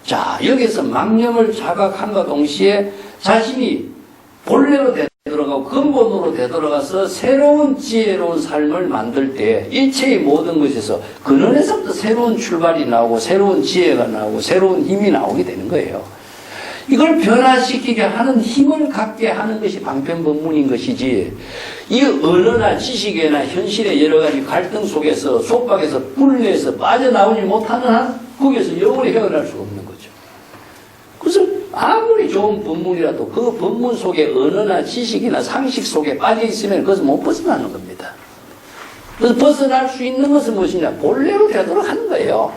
자, 여기서 망념을 자각함과 동시에 자신이 본래로 되돌아가고 근본으로 되돌아가서 새로운 지혜로운 삶을 만들 때 일체의 모든 것에서 근원에서부터 새로운 출발이 나오고 새로운 지혜가 나오고 새로운 힘이 나오게 되는 거예요. 이걸 변화시키게 하는 힘을 갖게 하는 것이 방편법문인 것이지, 이 언어나 지식이나 현실의 여러 가지 갈등 속에서 속박에서 분리해서 빠져나오지 못하는 한 거기에서 영원히 헤어날 수가 없는 거죠. 그래서 아무리 좋은 법문이라도 그 법문 속에 언어나 지식이나 상식 속에 빠져 있으면 그것은 못 벗어나는 겁니다. 그래서 벗어날 수 있는 것은 무엇이냐? 본래로 되돌아가는 거예요.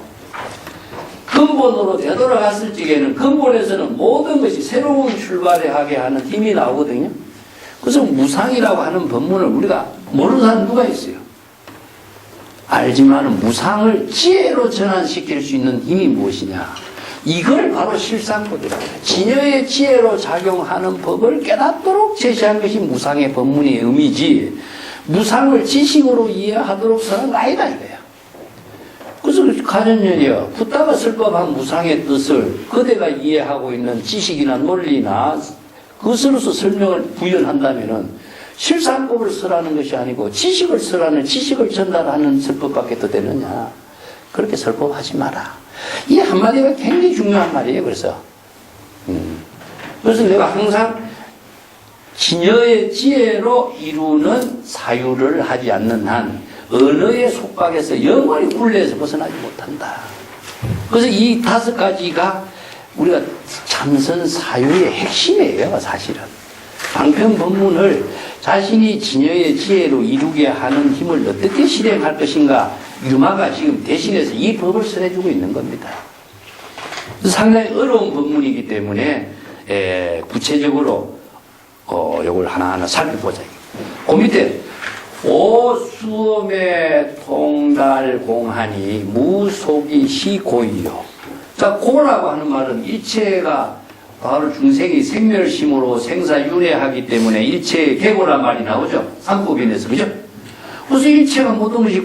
근본으로 되돌아갔을 적에는 근본에서는 모든 것이 새로운 출발을 하게 하는 힘이 나오거든요. 그래서 무상이라고 하는 법문을 우리가 모르는 사람 누가 있어요? 알지만 무상을 지혜로 전환시킬 수 있는 힘이 무엇이냐? 이걸 바로 실상법이라고 해요. 진여의 지혜로 작용하는 법을 깨닫도록 제시한 것이 무상의 법문의 의미지, 무상을 지식으로 이해하도록 서는 아니다 이거야. 그래서 가전연이요, 붓다가 쓸 법한 무상의 뜻을 그대가 이해하고 있는 지식이나 논리나 그것으로서 설명을 부연한다면은 실상법을 쓰라는 것이 아니고 지식을 쓰라는, 지식을 전달하는 설법밖에 더 되느냐. 그렇게 설법하지 마라. 이 한마디가 굉장히 중요한 말이에요. 그래서 내가 항상 진여의 지혜로 이루는 사유를 하지 않는 한 언어의 속박에서 영원히 굴레에서 벗어나지 못한다. 그래서 이 5가지가 우리가 참선 사유의 핵심이에요. 사실은 방편법문을 자신이 진여의 지혜로 이루게 하는 힘을 어떻게 실행할 것인가, 유마가 지금 대신해서 이 법을 설해주고 있는 겁니다. 상당히 어려운 법문이기 때문에 구체적으로 이걸 하나하나 살펴보자. 그 밑에 오수엄의 통달공하니 무속이 시고이요. 자, 고라고 하는 말은 일체가 바로 중생이 생멸심으로 생사윤회하기 때문에 일체의 계고란 말이 나오죠. 삼법인에서. 그죠? 그래서 일체가 모든 것이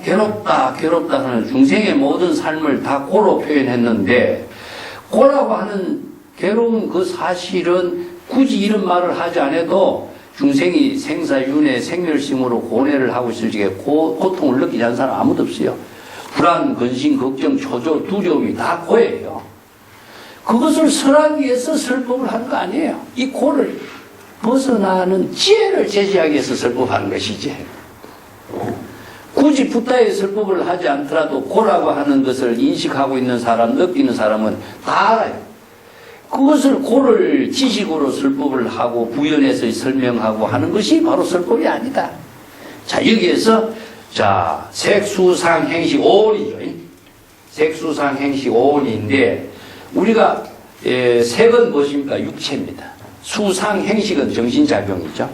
괴롭다 하는 중생의 모든 삶을 다 고로 표현했는데, 고라고 하는 괴로운 그 사실은 굳이 이런 말을 하지 않아도 중생이 생사윤회 생멸심으로 고뇌를 하고 있을 적에 고통을 느끼지 않는 사람 아무도 없어요. 불안, 근심, 걱정, 초조, 두려움이 다 고예요. 그것을 설하기 위해서 설법을 하는 거 아니에요. 이 고를 벗어나는 지혜를 제시하기 위해서 설법하는 것이지. 굳이 붓다의 설법을 하지 않더라도 고라고 하는 것을 인식하고 있는 사람, 느끼는 사람은 다 알아요. 그것을 고를 지식으로 설법을 하고 부연해서 설명하고 하는 것이 바로 설법이 아니다. 자, 여기에서 자, 색수상 행식 5원이죠. 색수상 행식 5원인데 우리가 색은 무엇입니까? 육체입니다. 수상 행식은 정신작용이죠.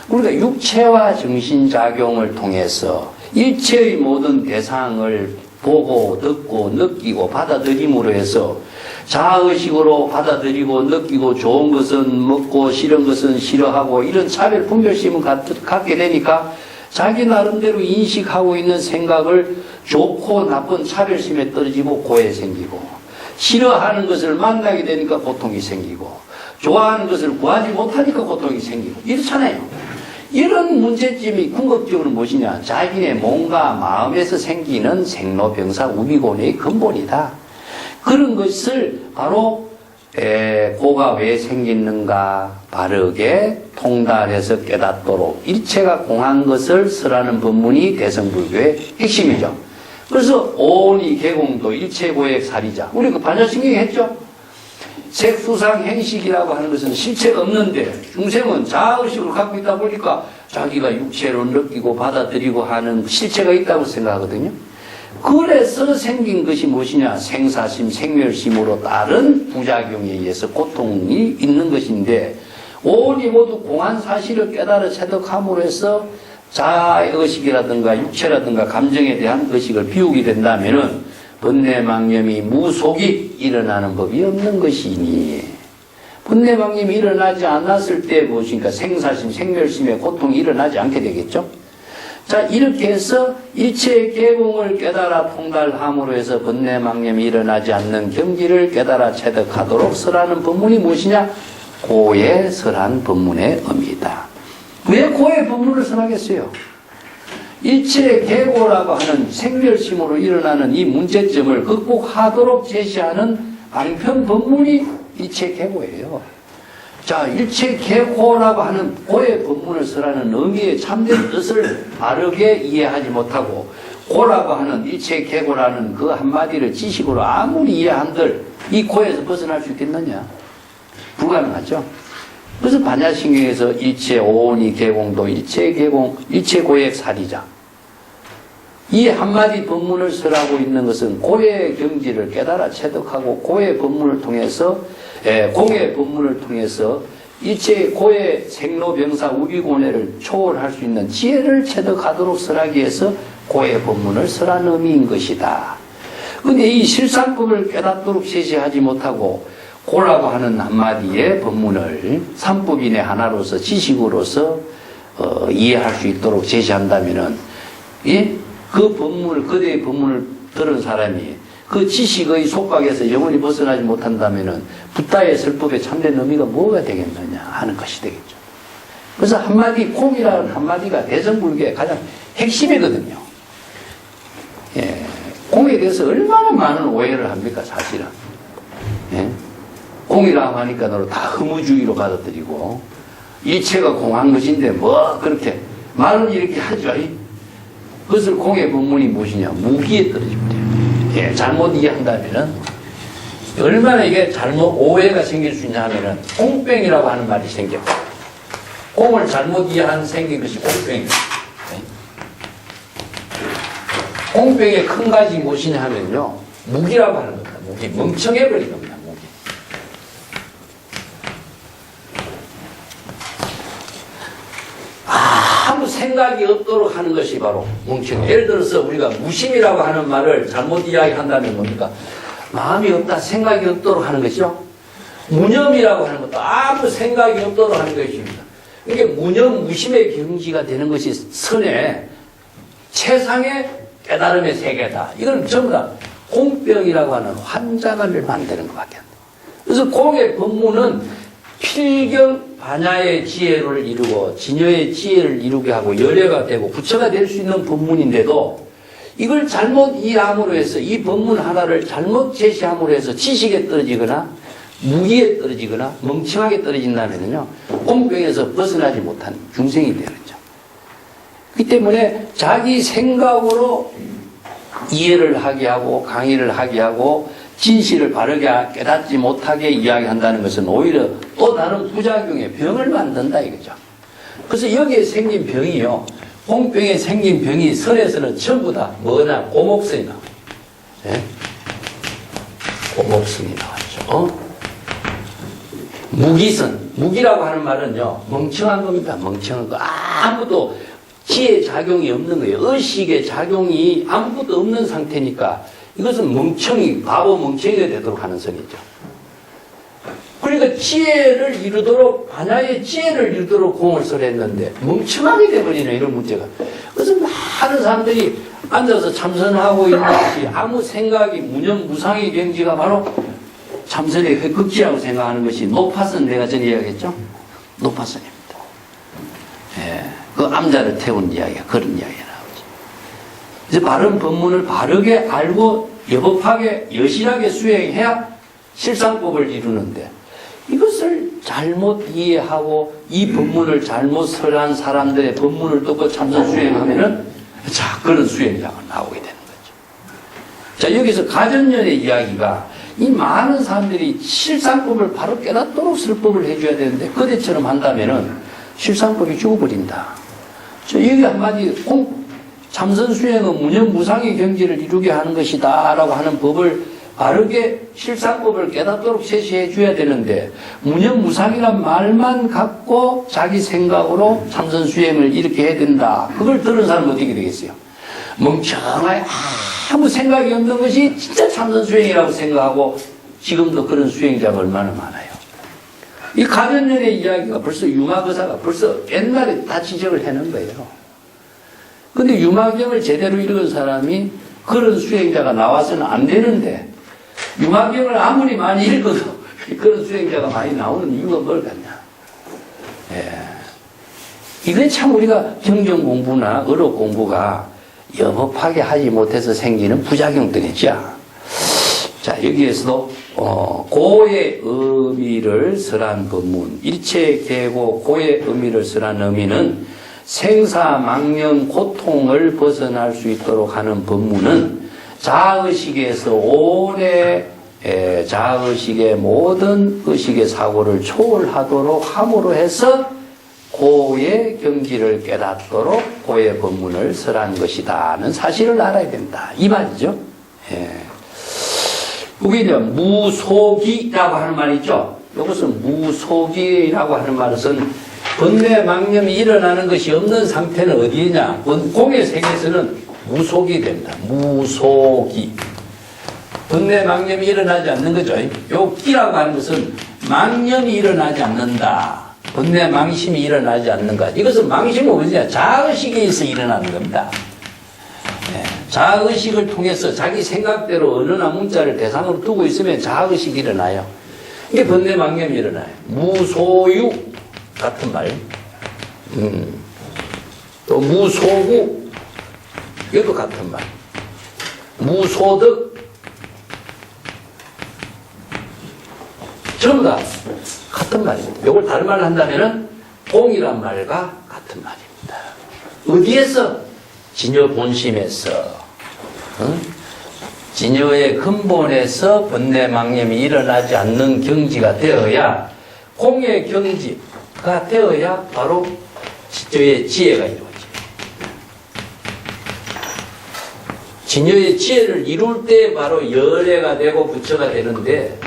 우리가 육체와 정신작용을 통해서 일체의 모든 대상을 보고 듣고 느끼고 받아들임으로 해서 자의식으로 받아들이고 느끼고 좋은 것은 먹고 싫은 것은 싫어하고 이런 차별 분별심을 갖게 되니까 자기 나름대로 인식하고 있는 생각을 좋고 나쁜 차별심에 떨어지고 고해 생기고, 싫어하는 것을 만나게 되니까 고통이 생기고, 좋아하는 것을 구하지 못하니까 고통이 생기고 이렇잖아요. 이런 문제점이 궁극적으로 무엇이냐? 자기의 몸과 마음에서 생기는 생로병사 우비곤의 근본이다. 그런 것을 바로 고가 왜 생기는가 바르게 통달해서 깨닫도록 일체가 공한 것을 설하는 법문이 대성불교의 핵심이죠. 그래서 오온이 개공도 일체고액 살이자. 우리 그 반야신경에 했죠. 색수상 행식이라고 하는 것은 실체가 없는데 중생은 자의식을 갖고 있다 보니까 자기가 육체로 느끼고 받아들이고 하는 실체가 있다고 생각하거든요. 그래서 생긴 것이 무엇이냐? 생사심, 생멸심으로 따른 부작용에 의해서 고통이 있는 것인데, 오온이 모두 공한 사실을 깨달아 체득함으로 해서 자의식이라든가 육체라든가 감정에 대한 의식을 비우게 된다면은 번뇌망념이 무속이 일어나는 법이 없는 것이니, 번뇌망념이 일어나지 않았을 때 무엇인가 생사심, 생멸심의 고통이 일어나지 않게 되겠죠. 자, 이렇게 해서 일체의 계공을 깨달아 통달함으로 해서 번뇌망념이 일어나지 않는 경지를 깨달아 체득하도록 설하는 법문이 무엇이냐? 고의 설한 법문의 의미이다. 왜 고의 법문을 설하겠어요? 일체의 계고라고 하는 생멸심으로 일어나는 이 문제점을 극복하도록 제시하는 방편 법문이 일체 계고예요. 자, 일체 계고라고 하는 고의 법문을 설하는 의미의 참된 뜻을 바르게 이해하지 못하고 고라고 하는 일체 계고라는 그 한마디를 지식으로 아무리 이해한들 이 고에서 벗어날 수 있겠느냐? 불가능하죠. 그래서 반야신경에서 일체 오온이 계공도 일체 계공, 일체 고액 사리자. 이 한마디 법문을 설하고 있는 것은 고의 경지를 깨달아 체득하고 고의 법문을 통해서, 공의 법문을 통해서 일체 고의 생로병사 우비고뇌를 초월할 수 있는 지혜를 체득하도록 설하기 위해서 고의 법문을 설한 의미인 것이다. 근데 이 실상법을 깨닫도록 제시하지 못하고 고라고 하는 한마디의 법문을 삼법인의 하나로서 지식으로서 이해할 수 있도록 제시한다면은, 예? 그 법문을, 그대의 법문을 들은 사람이 그 지식의 속박에서 영원히 벗어나지 못한다면은 붓다의 설법의 참된 의미가 뭐가 되겠느냐 하는 것이 되겠죠. 그래서 한마디, 공이라는 한마디가 대성불교의 가장 핵심이거든요. 예. 공에 대해서 얼마나 많은 오해를 합니까, 사실은. 예? 공이라고 하니까 너를 다 허무주의로 받아들이고, 일체가 공한 것인데 뭐 그렇게 말은 이렇게 하죠. 그것을 공의 본문이 무엇이냐? 무기에 떨어집니다. 예, 잘못 이해한다면은 얼마나 이게 잘못 오해가 생길 수 있냐 하면은 공병이라고 하는 말이 생겨. 공을 잘못 이해한 생긴 것이 공병이에요. 공병의 큰 가지 무엇이냐 하면요, 무기라고 하는 겁니다. 무기, 멍청해버린 겁니다. 무기. 아무 생각이 없도록 하는 것이 바로 멍청해. 예를 들어서 우리가 무심이라고 하는 말을 잘못 이야기한다면 뭡니까? 마음이 없다, 생각이 없도록 하는 것이죠. 무념이라고 하는 것도 아무 생각이 없도록 하는 것입니다. 이게 무념, 무심의 경지가 되는 것이 선의 최상의 깨달음의 세계다. 이건 전부 다 공병이라고 하는 환자를 만드는 것밖에 안 돼요. 그래서 공의 법문은 필경 반야의 지혜를 이루고 진여의 지혜를 이루게 하고 열애가 되고 부처가 될 수 있는 법문인데도 이걸 잘못 이해함으로 해서 이 법문 하나를 잘못 제시함으로 해서 지식에 떨어지거나 무기에 떨어지거나 멍청하게 떨어진다면요, 공병에서 벗어나지 못한 중생이 되겠죠. 그렇기 때문에 자기 생각으로 이해를 하게 하고 강의를 하게 하고 진실을 바르게 깨닫지 못하게 이야기한다는 것은 오히려 또 다른 부작용의 병을 만든다 이거죠. 그래서 여기에 생긴 병이요, 공병에 생긴 병이 선에서는 전부 다 뭐냐? 고목성이 나와요. 예? 고목성이 나왔죠. 무기선, 무기라고 하는 말은요, 멍청한 겁니다. 멍청한 거. 아무도 지혜 작용이 없는 거예요. 의식의 작용이 아무것도 없는 상태니까 이것은 멍청이, 바보 멍청이가 되도록 하는 선이죠. 그러니까 지혜를 이루도록, 반야의 지혜를 이루도록 공을 설했는데 멍청하게 돼버리네, 이런 문제가. 그래서 많은 사람들이 앉아서 참선하고 있는 것이 아무 생각이 무념, 무상의 경지가 바로 참선의 극지라고 생각하는 것이 노파선, 내가 전에 이야기했죠? 노파선입니다. 예, 그 암자를 태운 이야기가 그런 이야기가 나오죠. 그래서 바른 법문을 바르게 알고 여법하게 여실하게 수행해야 실상법을 이루는데, 이것을 잘못 이해하고 이 법문을 잘못 설한 사람들의 법문을 듣고 참선 수행하면은 자, 그런 수행자가 나오게 되는 거죠. 자, 여기서 가전연의 이야기가 이 많은 사람들이 실상법을 바로 깨닫도록 설법을 해줘야 되는데 그대처럼 한다면은 실상법이 죽어버린다. 저 여기 한마디 참선 수행은 무념 무상의 경지를 이루게 하는 것이다 라고 하는 법을 바르게 실상법을 깨닫도록 제시해 줘야 되는데 무념무상이란 말만 갖고 자기 생각으로 참선 수행을 이렇게 해야 된다. 그걸 들은 사람은 어떻게 되겠어요? 멍청하게 아무 생각이 없는 것이 진짜 참선 수행이라고 생각하고 지금도 그런 수행자가 얼마나 많아요. 이 가변연의 이야기가 벌써 융화거사가 벌써 옛날에 다 지적을 해놓은 거예요. 근데 융화경을 제대로 읽은 사람이 그런 수행자가 나와서는 안 되는데 융화경을 아무리 많이 읽어도 그런 수행자가 많이 나오는 이유가 뭘 같냐. 이게 참 우리가 경전 공부나 어록 공부가 염업하게 하지 못해서 생기는 부작용들이죠. 자, 여기에서도 고의 의미를 설한 법문, 일체계고 고의 의미를 설한 의미는 생사망령 고통을 벗어날 수 있도록 하는 법문은 자의식에서 오래 자의식의 모든 의식의 사고를 초월하도록 함으로 해서 고의 경지를 깨닫도록 고의 법문을 설한 것이다는 사실을 알아야 된다. 이 말이죠. 그게 이제 무속이라고 하는 말이 있죠. 이것은 무속이라고 하는 말은 번뇌망념이 일어나는 것이 없는 상태는 어디냐? 공의 세계에서는 무속이 된다. 무속이. 번뇌망념이 일어나지 않는 거죠. 요 끼라고 하는 것은 망념이 일어나지 않는다. 번뇌망심이 일어나지 않는가. 이것은 망심은 뭐냐? 자의식에서 일어나는 겁니다. 자의식을 통해서 자기 생각대로 언어나 문자를 대상으로 두고 있으면 자의식이 일어나요. 이게 번뇌망념이 일어나요. 무소유 같은 말. 또 무소구 이것도 같은 말. 무소득 전부 다 같은 말입니다. 이걸 다른 말로 한다면은 공이란 말과 같은 말입니다. 어디에서? 진여 본심에서, 진여의 근본에서 번뇌망념이 일어나지 않는 경지가 되어야, 공의 경지가 되어야 바로 진여의 지혜가 이루어져요. 진여의 지혜를 이룰 때 바로 열애가 되고 부처가 되는데,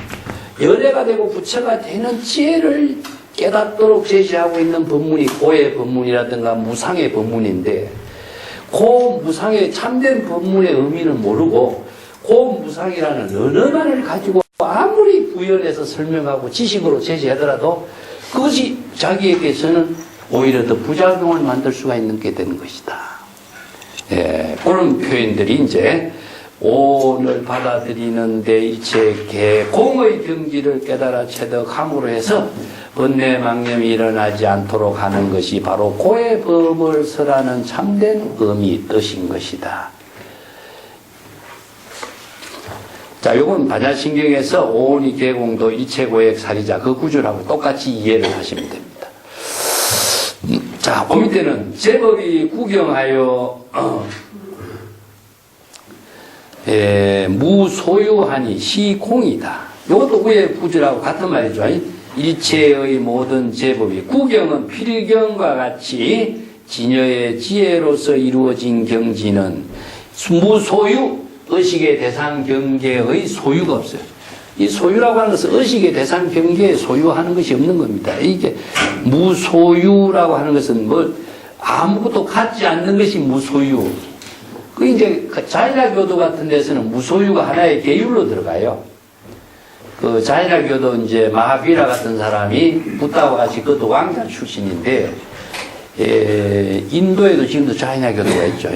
열애가 되고 부처가 되는 지혜를 깨닫도록 제시하고 있는 법문이 고의 법문이라든가 무상의 법문인데, 고 무상의 참된 법문의 의미는 모르고 고 무상이라는 언어만을 가지고 아무리 구현해서 설명하고 지식으로 제시하더라도 그것이 자기에게서는 오히려 더 부작용을 만들 수가 있는 게 되는 것이다. 그런 표현들이 이제 오늘 받아들이는데 일체 개공의 경지를 깨달아 체득함으로 해서 번뇌망념이 일어나지 않도록 하는 것이 바로 고의 법을 설하는 참된 의미 뜻인 것이다. 자, 요건 반야신경에서 오온이 개공도 일체고액 사리자 그 구조라고 똑같이 이해를 하시면 됩니다. 자, 그 밑에는 제법이 구경하여 무소유하니 시공이다. 이것도 위에 구조라고 같은 말이죠. 일체의 모든 제법이 구경은 필경과 같이 진여의 지혜로서 이루어진 경지는 무소유, 의식의 대상 경계의 소유가 없어요. 이 소유라고 하는 것은 의식의 대상 경계에 소유하는 것이 없는 겁니다. 이게 무소유라고 하는 것은 뭐 아무것도 갖지 않는 것이 무소유. 그 이제 자이라교도 같은 데서는 무소유가 하나의 계율로 들어가요. 그 자이라교도 이제 마하비라 같은 사람이 부다와 같이 그 도강자 출신인데, 인도에도 지금도 자이나교도가 있죠.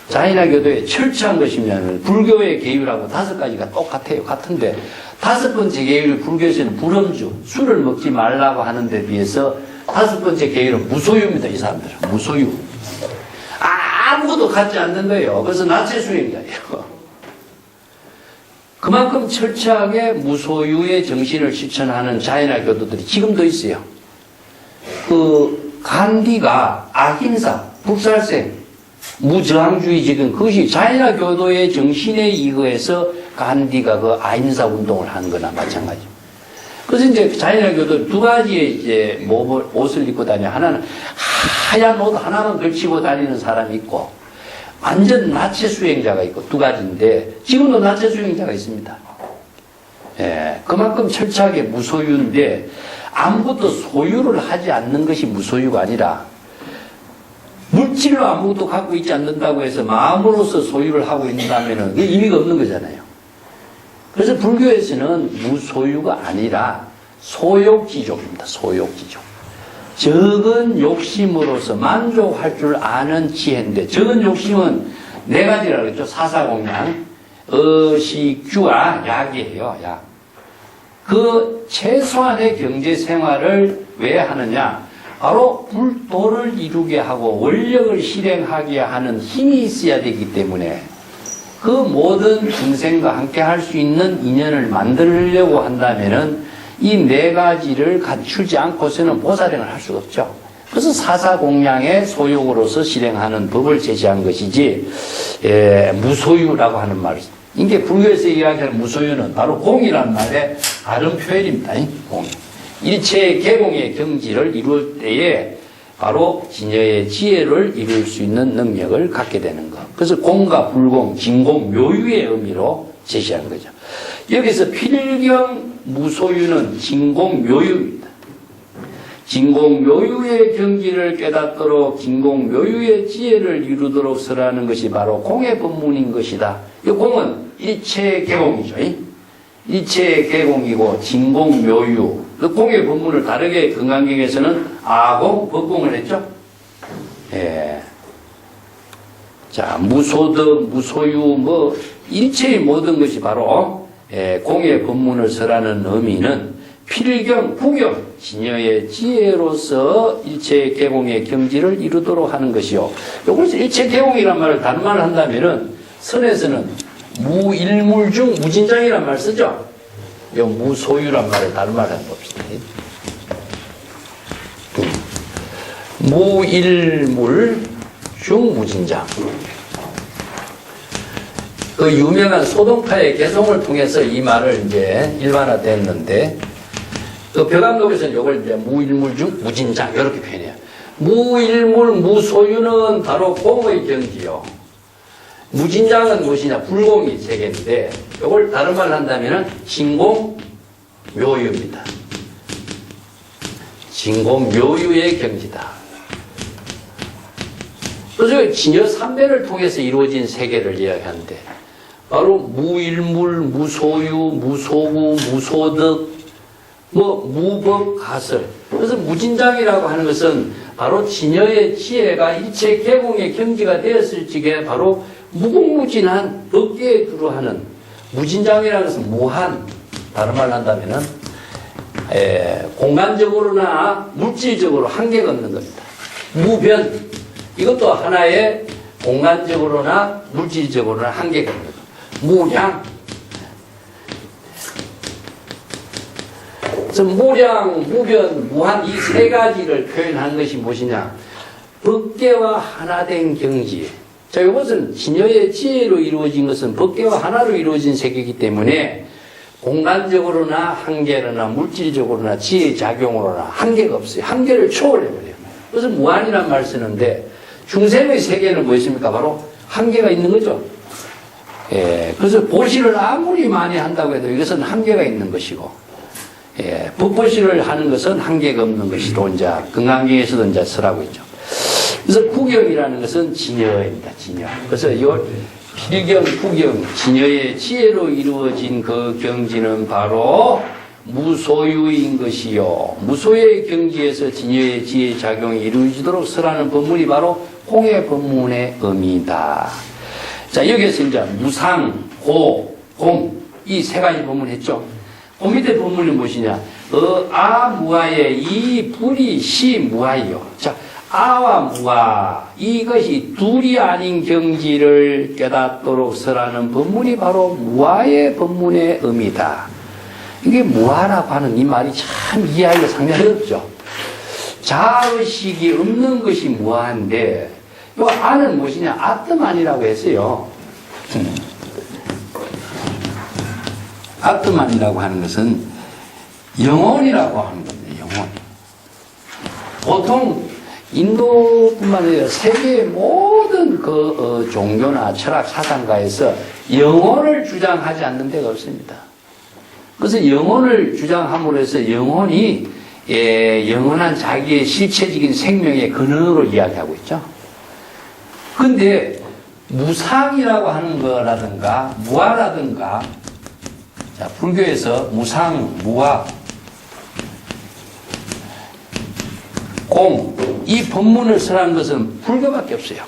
자이나교도에 철저한 것이면 불교의 계율하고 5가지가 똑같아요. 같은데 5번째 계율 불교에서는 불음주, 술을 먹지 말라고 하는 데 비해서 5번째 계율은 무소유입니다. 이 사람들은 무소유. 아무것도 갖지 않는 거예요. 그래서 나체 수행자예요. 그만큼 철저하게 무소유의 정신을 실천하는 자이나 교도들이 지금도 있어요. 그 간디가 아힘사, 불살생, 무저항주의 지금 그것이 자이나 교도의 정신에 의거해서 간디가 그 아힘사 운동을 한 거나 마찬가지입니다. 그래서 이제 자이나 교도 2가지의 이제 옷을 입고 다녀. 하나는 하얀 옷 하나만 걸치고 다니는 사람이 있고, 완전 나체 수행자가 있고 두 가지인데 지금도 나체 수행자가 있습니다. 예, 그만큼 철저하게 무소유인데 아무것도 소유를 하지 않는 것이 무소유가 아니라 물질로 아무것도 갖고 있지 않는다고 해서 마음으로서 소유를 하고 있다면 그게 의미가 없는 거잖아요. 그래서 불교에서는 무소유가 아니라 소욕지족입니다. 소욕지족. 적은 욕심으로서 만족할 줄 아는 지혜인데 적은 욕심은 네 가지라고 했죠. 사사공양, 의식주와 약이에요. 약. 그 최소한의 경제 생활을 왜 하느냐? 바로 불도를 이루게 하고 원력을 실행하게 하는 힘이 있어야 되기 때문에 그 모든 중생과 함께 할 수 있는 인연을 만들려고 한다면은 이 네 가지를 갖추지 않고서는 보살행을 할 수가 없죠. 그래서 사사공양의 소욕으로서 실행하는 법을 제시한 것이지, 무소유라고 하는 말. 이게 불교에서 이야기하는 무소유는 바로 공이라는 말의 다른 표현입니다. 공. 일체 개공의 경지를 이룰 때에 바로 진여의 지혜를 이룰 수 있는 능력을 갖게 되는 것. 그래서 공과 불공, 진공, 묘유의 의미로 제시한 거죠. 여기서 필경 무소유는 진공 묘유입니다. 진공 묘유의 경지를 깨닫도록 진공 묘유의 지혜를 이루도록 설하는 것이 바로 공의 법문인 것이다. 이 공은 일체 개공이죠. 일체 개공이고 진공 묘유. 그 공의 법문을 다르게 금강경에서는 아공, 법공을 했죠. 예. 자, 무소득, 무소유, 뭐 일체의 모든 것이 바로 공의 법문을 설하는 의미는 필경, 구경, 진여의 지혜로서 일체 개공의 경지를 이루도록 하는 것이요. 요것을 일체 개공이란 말을 다른 말을 한다면은 선에서는 무일물중 무진장이란 말 쓰죠. 요 무소유란 말을 다른 말을 해봅시다. 무일물 중 무진장. 그 유명한 소동파의 개송을 통해서 이 말을 이제 일반화됐는데, 그 벼감록에서는 이걸 이제 무일물 중 무진장 이렇게 표현해요. 무일물 무소유는 바로 공의 경지요. 무진장은 무엇이냐? 불공이 세계인데, 이걸 다른 말로 한다면은 진공 묘유입니다. 진공 묘유의 경지다. 그래서 진여 삼배를 통해서 이루어진 세계를 이야기하는데, 바로 무일물, 무소유, 무소구, 무소득, 뭐 무법 가설. 그래서 무진장이라고 하는 것은 바로 진여의 지혜가 일체 개공의 경지가 되었을 적에 바로 무궁무진한 법계에 두루하는 무진장이라는 것은 무한, 다른 말로 한다면은 공간적으로나 물질적으로 한계가 없는 겁니다. 무변, 이것도 하나의 공간적으로나 물질적으로나 한계가 없는 겁니다. 무량, 그래서 무량, 무변, 무한 이 세 가지를 표현한 것이 무엇이냐? 법계와 하나된 경지. 자, 이것은 진여의 지혜로 이루어진 것은 법계와 하나로 이루어진 세계이기 때문에 공간적으로나 한계로나 물질적으로나 지혜 작용으로나 한계가 없어요. 한계를 초월해버려요. 그래서 무한이란 말 쓰는데 중생의 세계는 무엇입니까? 바로 한계가 있는 거죠. 예, 그래서 보시를 아무리 많이 한다고 해도 이것은 한계가 있는 것이고, 예, 법보시를 하는 것은 한계가 없는 것이로 이제 금강경에서도 이제 설하고 있죠. 그래서 구경이라는 것은 진여입니다. 진여. 그래서 이 필경, 구경, 진여의 지혜로 이루어진 그 경지는 바로 무소유인 것이요. 무소유의 경지에서 진여의 지혜 작용이 이루어지도록 설하는 법문이 바로 공의 법문의 의미다. 자, 여기에서 이제 무상, 고, 공, 이 세 가지 법문 했죠. 그 밑에 법문이 무엇이냐? 아, 무아의 이, 불이, 시, 무아이요. 자, 아와 무아, 이것이 둘이 아닌 경지를 깨닫도록 설하는 법문이 바로 무아의 법문의 의미다. 이게 무아라고 하는 이 말이 참 이해하기가 상당히 어렵죠. 자의식이 없는 것이 무아인데, 이 아는 무엇이냐? 아트만이라고 했어요. 아트만이라고 하는 것은 영혼이라고 하는 겁니다. 영혼. 보통 인도뿐만 아니라 세계의 모든 종교나 철학 사상가에서 영혼을 주장하지 않는 데가 없습니다. 그래서 영혼을 주장함으로 해서 영혼이 영원한 자기의 실체적인 생명의 근원으로 이야기하고 있죠. 근데 무상이라고 하는 거라든가 무아라든가, 자, 불교에서 무상, 무아, 공, 이 법문을 설한 것은 불교밖에 없어요.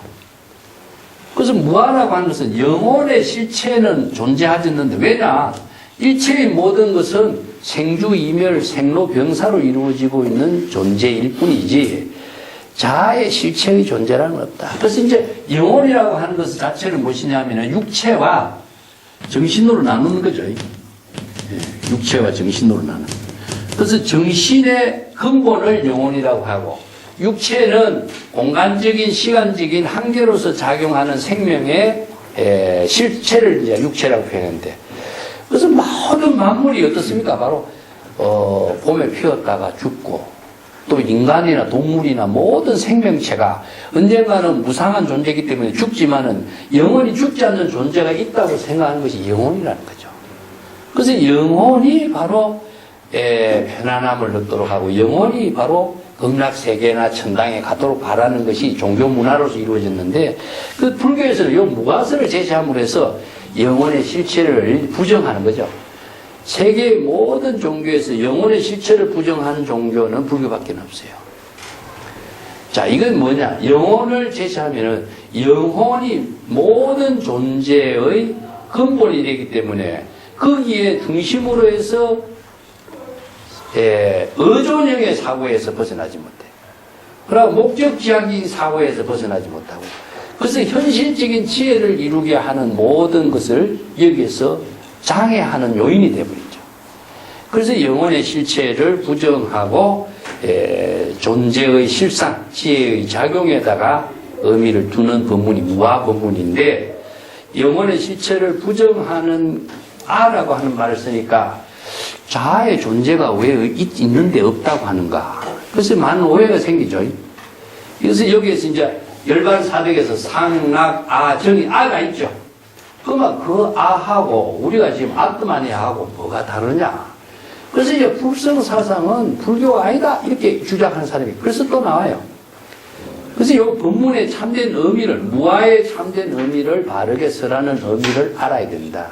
그래서 무아라고 하는 것은 영혼의 실체는 존재하지 않는데, 왜냐? 일체의 모든 것은 생주, 이멸, 생로, 병사로 이루어지고 있는 존재일 뿐이지 자아의 실체의 존재라는 건 없다. 그래서 이제 영혼이라고 하는 것 자체는 무엇이냐면 육체와 정신으로 나누는 거죠. 육체와 정신으로 나누는. 그래서 정신의 근본을 영혼이라고 하고, 육체는 공간적인 시간적인 한계로서 작용하는 생명의 실체를 이제 육체라고 표현하는데, 그래서 모든 만물이 어떻습니까? 바로 봄에 피었다가 죽고, 또 인간이나 동물이나 모든 생명체가 언젠가는 무상한 존재이기 때문에 죽지만은 영원히 죽지 않는 존재가 있다고 생각하는 것이 영혼이라는 거죠. 그래서 영혼이 바로 편안함을 얻도록 하고, 영혼이 바로 극락세계나 천당에 가도록 바라는 것이 종교 문화로서 이루어졌는데, 그 불교에서는 이 무가설을 제시함으로 해서 영혼의 실체를 부정하는 거죠. 세계의 모든 종교에서 영혼의 실체를 부정하는 종교는 불교밖에 없어요. 자, 이건 뭐냐? 영혼을 제시하면은 영혼이 모든 존재의 근본이 되기 때문에 거기에 중심으로 해서 의존형의 사고에서 벗어나지 못해. 그리고 목적지향적인 사고에서 벗어나지 못하고, 그래서 현실적인 지혜를 이루게 하는 모든 것을 여기에서 장애하는 요인이 되어버리죠. 그래서 영혼의 실체를 부정하고 존재의 실상, 지혜의 작용에다가 의미를 두는 법문이 무아 법문인데, 영혼의 실체를 부정하는 아라고 하는 말을 쓰니까 자아의 존재가 왜 있는데 없다고 하는가. 그래서 많은 오해가 생기죠. 그래서 여기에서 이제 열반사백에서 상락, 아, 정이 아가 있죠. 그러면 그 아하고 우리가 지금 아트마니아하고 뭐가 다르냐. 그래서 이제 불성사상은 불교가 아니다 이렇게 주장하는 사람이 그래서 또 나와요. 그래서 이 법문의 참된 의미를, 무아의 참된 의미를 바르게 설하는 의미를 알아야 된다.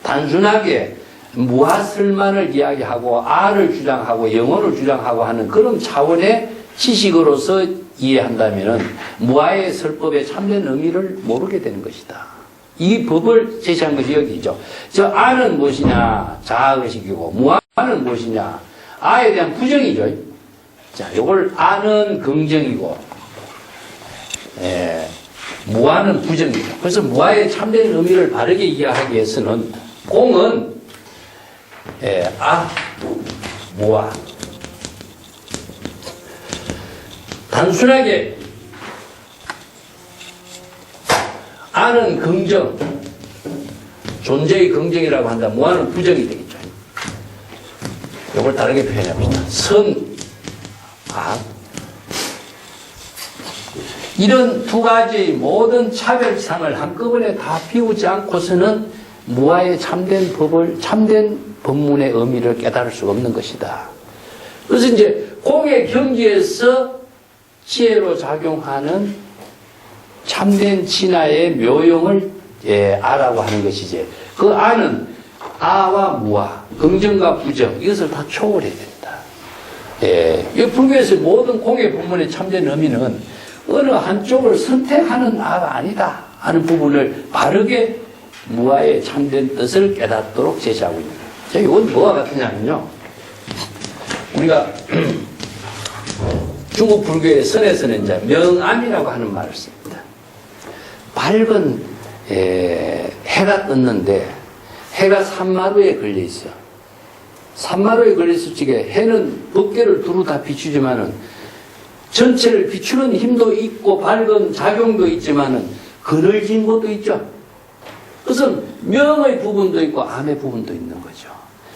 단순하게 무아설만을 이야기하고 아를 주장하고 영혼을 주장하고 하는 그런 차원의 지식으로서 이해한다면 무아의 설법의 참된 의미를 모르게 되는 것이다. 이 법을 제시한 것이 여기죠. 저 아는 무엇이냐? 자아의식이고, 무아는 무엇이냐? 아에 대한 부정이죠. 자, 요걸 아는 긍정이고, 무아는 부정이죠. 그래서 무아의 참된 의미를 바르게 이해하기 위해서는 공은 무아. 단순하게 아는 긍정, 존재의 긍정이라고 한다. 무아는 부정이 되겠죠. 이걸 다르게 표현해봅시다. 선, 악. 이런 두 가지의 모든 차별상을 한꺼번에 다 비우지 않고서는 무아의 참된 법을, 참된 법문의 의미를 깨달을 수가 없는 것이다. 그래서 이제 공의 경지에서 지혜로 작용하는 참된 진화의 묘용을 아라고 하는 것이지. 그 아는 아와 무아, 긍정과 부정, 이것을 다 초월해야 된다. 이 불교에서 모든 공의 법문의 참된 의미는 어느 한쪽을 선택하는 아가 아니다 하는 부분을 바르게 무아의 참된 뜻을 깨닫도록 제시하고 있는 거예요. 자, 이건 뭐와 같으냐면요. 우리가 중국 불교의 선에서는 이제 명암이라고 하는 말을 씁니다. 밝은 해가 떴는데 해가 산마루에 걸려 있어. 산마루에 걸려 있을 적에 해는 법계를 두루 다 비추지만은 전체를 비추는 힘도 있고 밝은 작용도 있지만은 그늘진 것도 있죠. 그것은 명의 부분도 있고 암의 부분도 있는 거죠.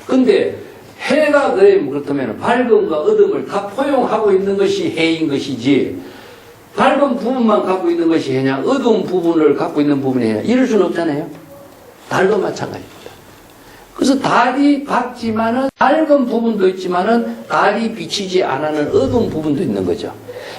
근데 해가 그렇다면 밝음과 어둠을 다 포용하고 있는 것이 해인 것이지, 밝은 부분만 갖고 있는 것이 해냐, 어두운 부분을 갖고 있는 부분이 해냐, 이럴 수는 없잖아요. 달도 마찬가지입니다. 그래서 달이 밝지만은 밝은 부분도 있지만은 달이 비치지 않는 어두운 부분도 있는 거죠.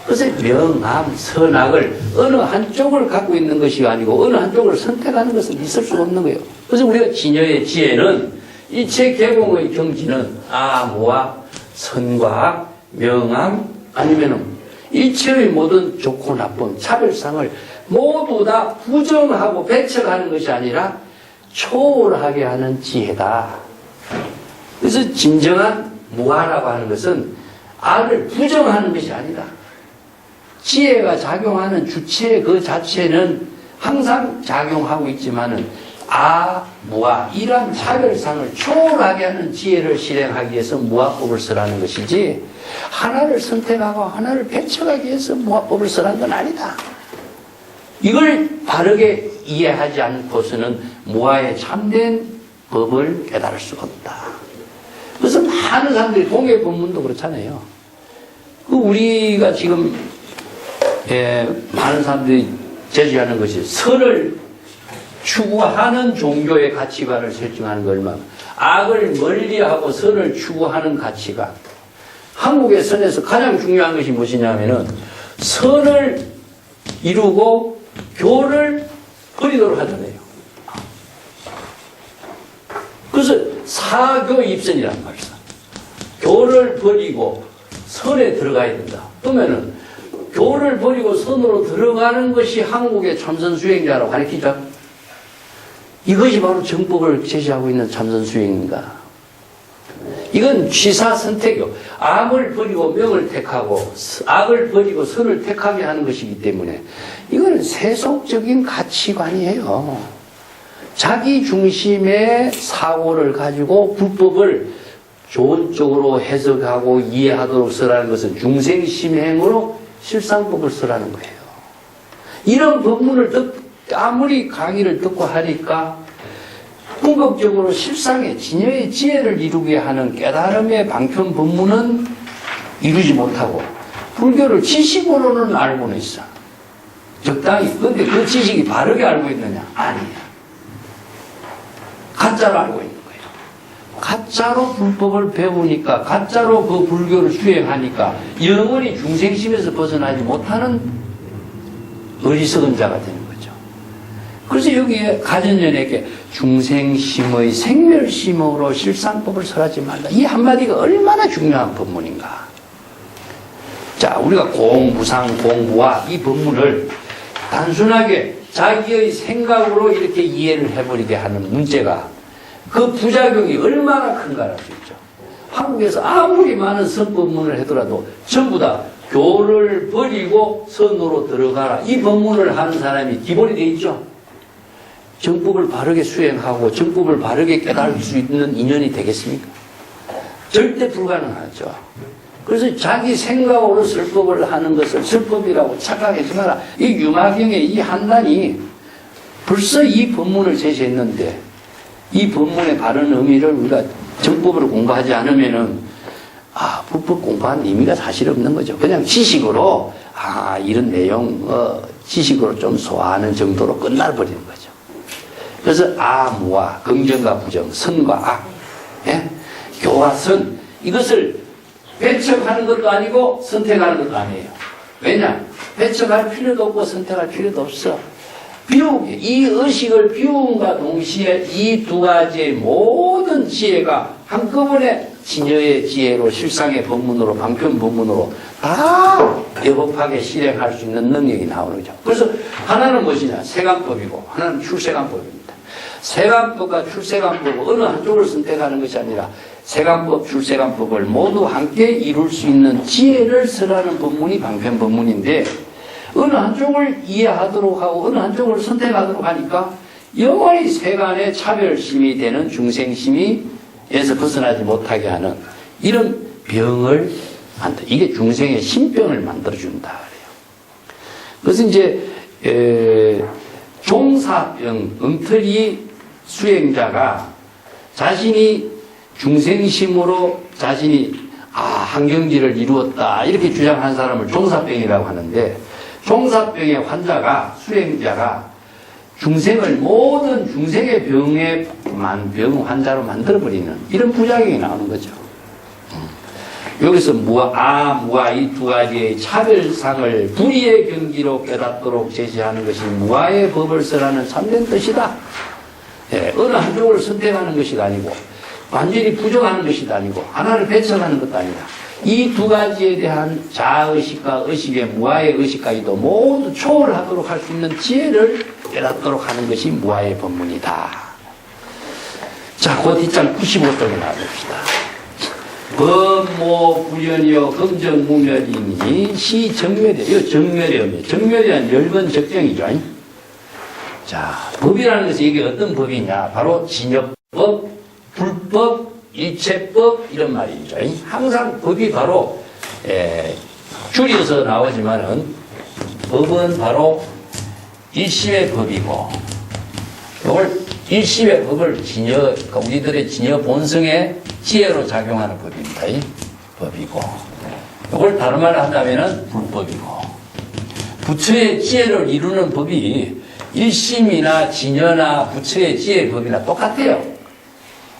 그래서 명암, 선악을 어느 한쪽을 갖고 있는 것이 아니고 어느 한쪽을 선택하는 것은 있을 수 없는 거예요. 그래서 우리가 진여의 지혜는 일체 개공의 경지는 아무와 선과 악, 명암 아니면은 일체의 모든 좋고 나쁨, 차별상을 모두 다 부정하고 배척하는 것이 아니라 초월하게 하는 지혜다. 그래서 진정한 무아라고 하는 것은 악을 부정하는 것이 아니다. 지혜가 작용하는 주체 그 자체는 항상 작용하고 있지만은 무아, 이러한 차별상을 초월하게 하는 지혜를 실행하기 위해서 무아법을 쓰라는 것이지, 하나를 선택하고 하나를 배척하기 위해서 무아법을 쓰라는 건 아니다. 이걸 바르게 이해하지 않고서는 무아의 참된 법을 깨달을 수가 없다. 그래서 많은 사람들이 공예 법문도 그렇잖아요. 우리가 지금 많은 사람들이 제시하는 것이 선을 추구하는 종교의 가치관을 설정하는 거 얼마나, 악을 멀리하고 선을 추구하는 가치관. 한국의 선에서 가장 중요한 것이 무엇이냐면은 선을 이루고 교를 버리도록 하잖아요. 그래서 사교 입선이란 말이야. 교를 버리고 선에 들어가야 된다. 그러면은 교를 버리고 선으로 들어가는 것이 한국의 참선 수행자라고 가르치죠. 이것이 바로 정법을 제시하고 있는 참선 수행인가? 이건 취사 선택이요. 악을 버리고 명을 택하고 악을 버리고 선을 택하게 하는 것이기 때문에 이거는 세속적인 가치관이에요. 자기 중심의 사고를 가지고 불법을 좋은 쪽으로 해석하고 이해하도록 쓰라는 것은 중생심행으로 실상법을 쓰라는 거예요. 이런 법문을 아무리 강의를 듣고 하니까 궁극적으로 실상의 진여의 지혜를 이루게 하는 깨달음의 방편 법문은 이루지 못하고 불교를 지식으로는 알고는 있어. 적당히. 근데 그 지식이 바르게 알고 있느냐? 아니야. 가짜로 알고 있는 거예요. 가짜로 불법을 배우니까, 가짜로 그 불교를 수행하니까 영원히 중생심에서 벗어나지 못하는 어리석은 자가 되는 거죠. 그래서 여기에 가전연에게 중생심의 생멸심으로 실상법을 설하지 말라. 이 한마디가 얼마나 중요한 법문인가. 자, 우리가 공무상, 공무와 이 법문을 단순하게 자기의 생각으로 이렇게 이해를 해버리게 하는 문제가, 그 부작용이 얼마나 큰가를 알 수 있죠. 한국에서 아무리 많은 선법문을 하더라도 전부 다 교를 버리고 선으로 들어가라, 이 법문을 하는 사람이 기본이 돼 있죠. 정법을 바르게 수행하고 정법을 바르게 깨달을 수 있는 인연이 되겠습니까? 절대 불가능하죠. 그래서 자기 생각으로 설법을 하는 것을 설법이라고 착각하지 마라. 이 유마경의 이 한단이 벌써 이 법문을 제시했는데, 이 법문의 바른 의미를 우리가 정법으로 공부하지 않으면은 불법 공부한 의미가 사실 없는 거죠. 그냥 지식으로 이런 내용 지식으로 좀 소화하는 정도로 끝나버리는 거죠. 그래서 무아, 긍정과 부정, 선과 악, 교와 선, 이것을 배척하는 것도 아니고 선택하는 것도 아니에요. 왜냐? 배척할 필요도 없고 선택할 필요도 없어. 비우게, 이 의식을 비움과 동시에 이 두 가지의 모든 지혜가 한꺼번에 진여의 지혜로, 실상의 법문으로, 방편 법문으로 다 여법하게 실행할 수 있는 능력이 나오는 거죠. 그래서 하나는 무엇이냐? 세간법이고 하나는 출세간법입니다. 세간법과 출세간법, 어느 한쪽을 선택하는 것이 아니라 세간법, 출세간법을 모두 함께 이룰 수 있는 지혜를 설하는 법문이 방편 법문인데, 어느 한쪽을 이해하도록 하고 어느 한쪽을 선택하도록 하니까 영원히 세간의 차별심이 되는 중생심에서 벗어나지 못하게 하는 이런 병을 만들어. 이게 중생의 신병을 만들어준다. 그래서 이제 종사병, 엉터리 수행자가 자신이 중생심으로 자신이 한경지를 이루었다 이렇게 주장한 사람을 종사병이라고 하는데, 종사병의 환자가, 수행자가 중생을 모든 중생의 병 환자로 만들어버리는 이런 부작용이 나오는 거죠. 여기서 무아 이 두 가지의 차별상을 불의의 경지로 깨닫도록 제시하는 것이 무아의 법을 쓰라는 참된 뜻이다. 예, 어느 한쪽을 선택하는 것이 아니고 완전히 부정하는 것이 아니고 하나를 배척하는 것도 아니다. 이 두 가지에 대한 자의식과 의식의 무아의 의식까지도 모두 초월하도록 할 수 있는 지혜를 깨닫도록 하는 것이 무아의 법문이다. 자, 그 뒷장 95쪽에 나와봅시다. 범모 불연이요 검정무멸이니 시정멸이요. 이거 정멸이요. 정멸이란 열번 적정이죠. 자, 법이라는 것이 이게 어떤 법이냐? 바로 진역법, 불법, 일체법 이런 말이죠. 항상 법이 바로 줄여서 나오지만은 법은 바로 일심의 법이고, 이걸 일심의 법을 그러니까 우리들의 진여 본성의 지혜로 작용하는 법입니다. 법이고, 이걸 다른 말로 한다면은 불법이고, 부처의 지혜를 이루는 법이 일심이나 진여나 부처의 지혜의 법이나 똑같아요.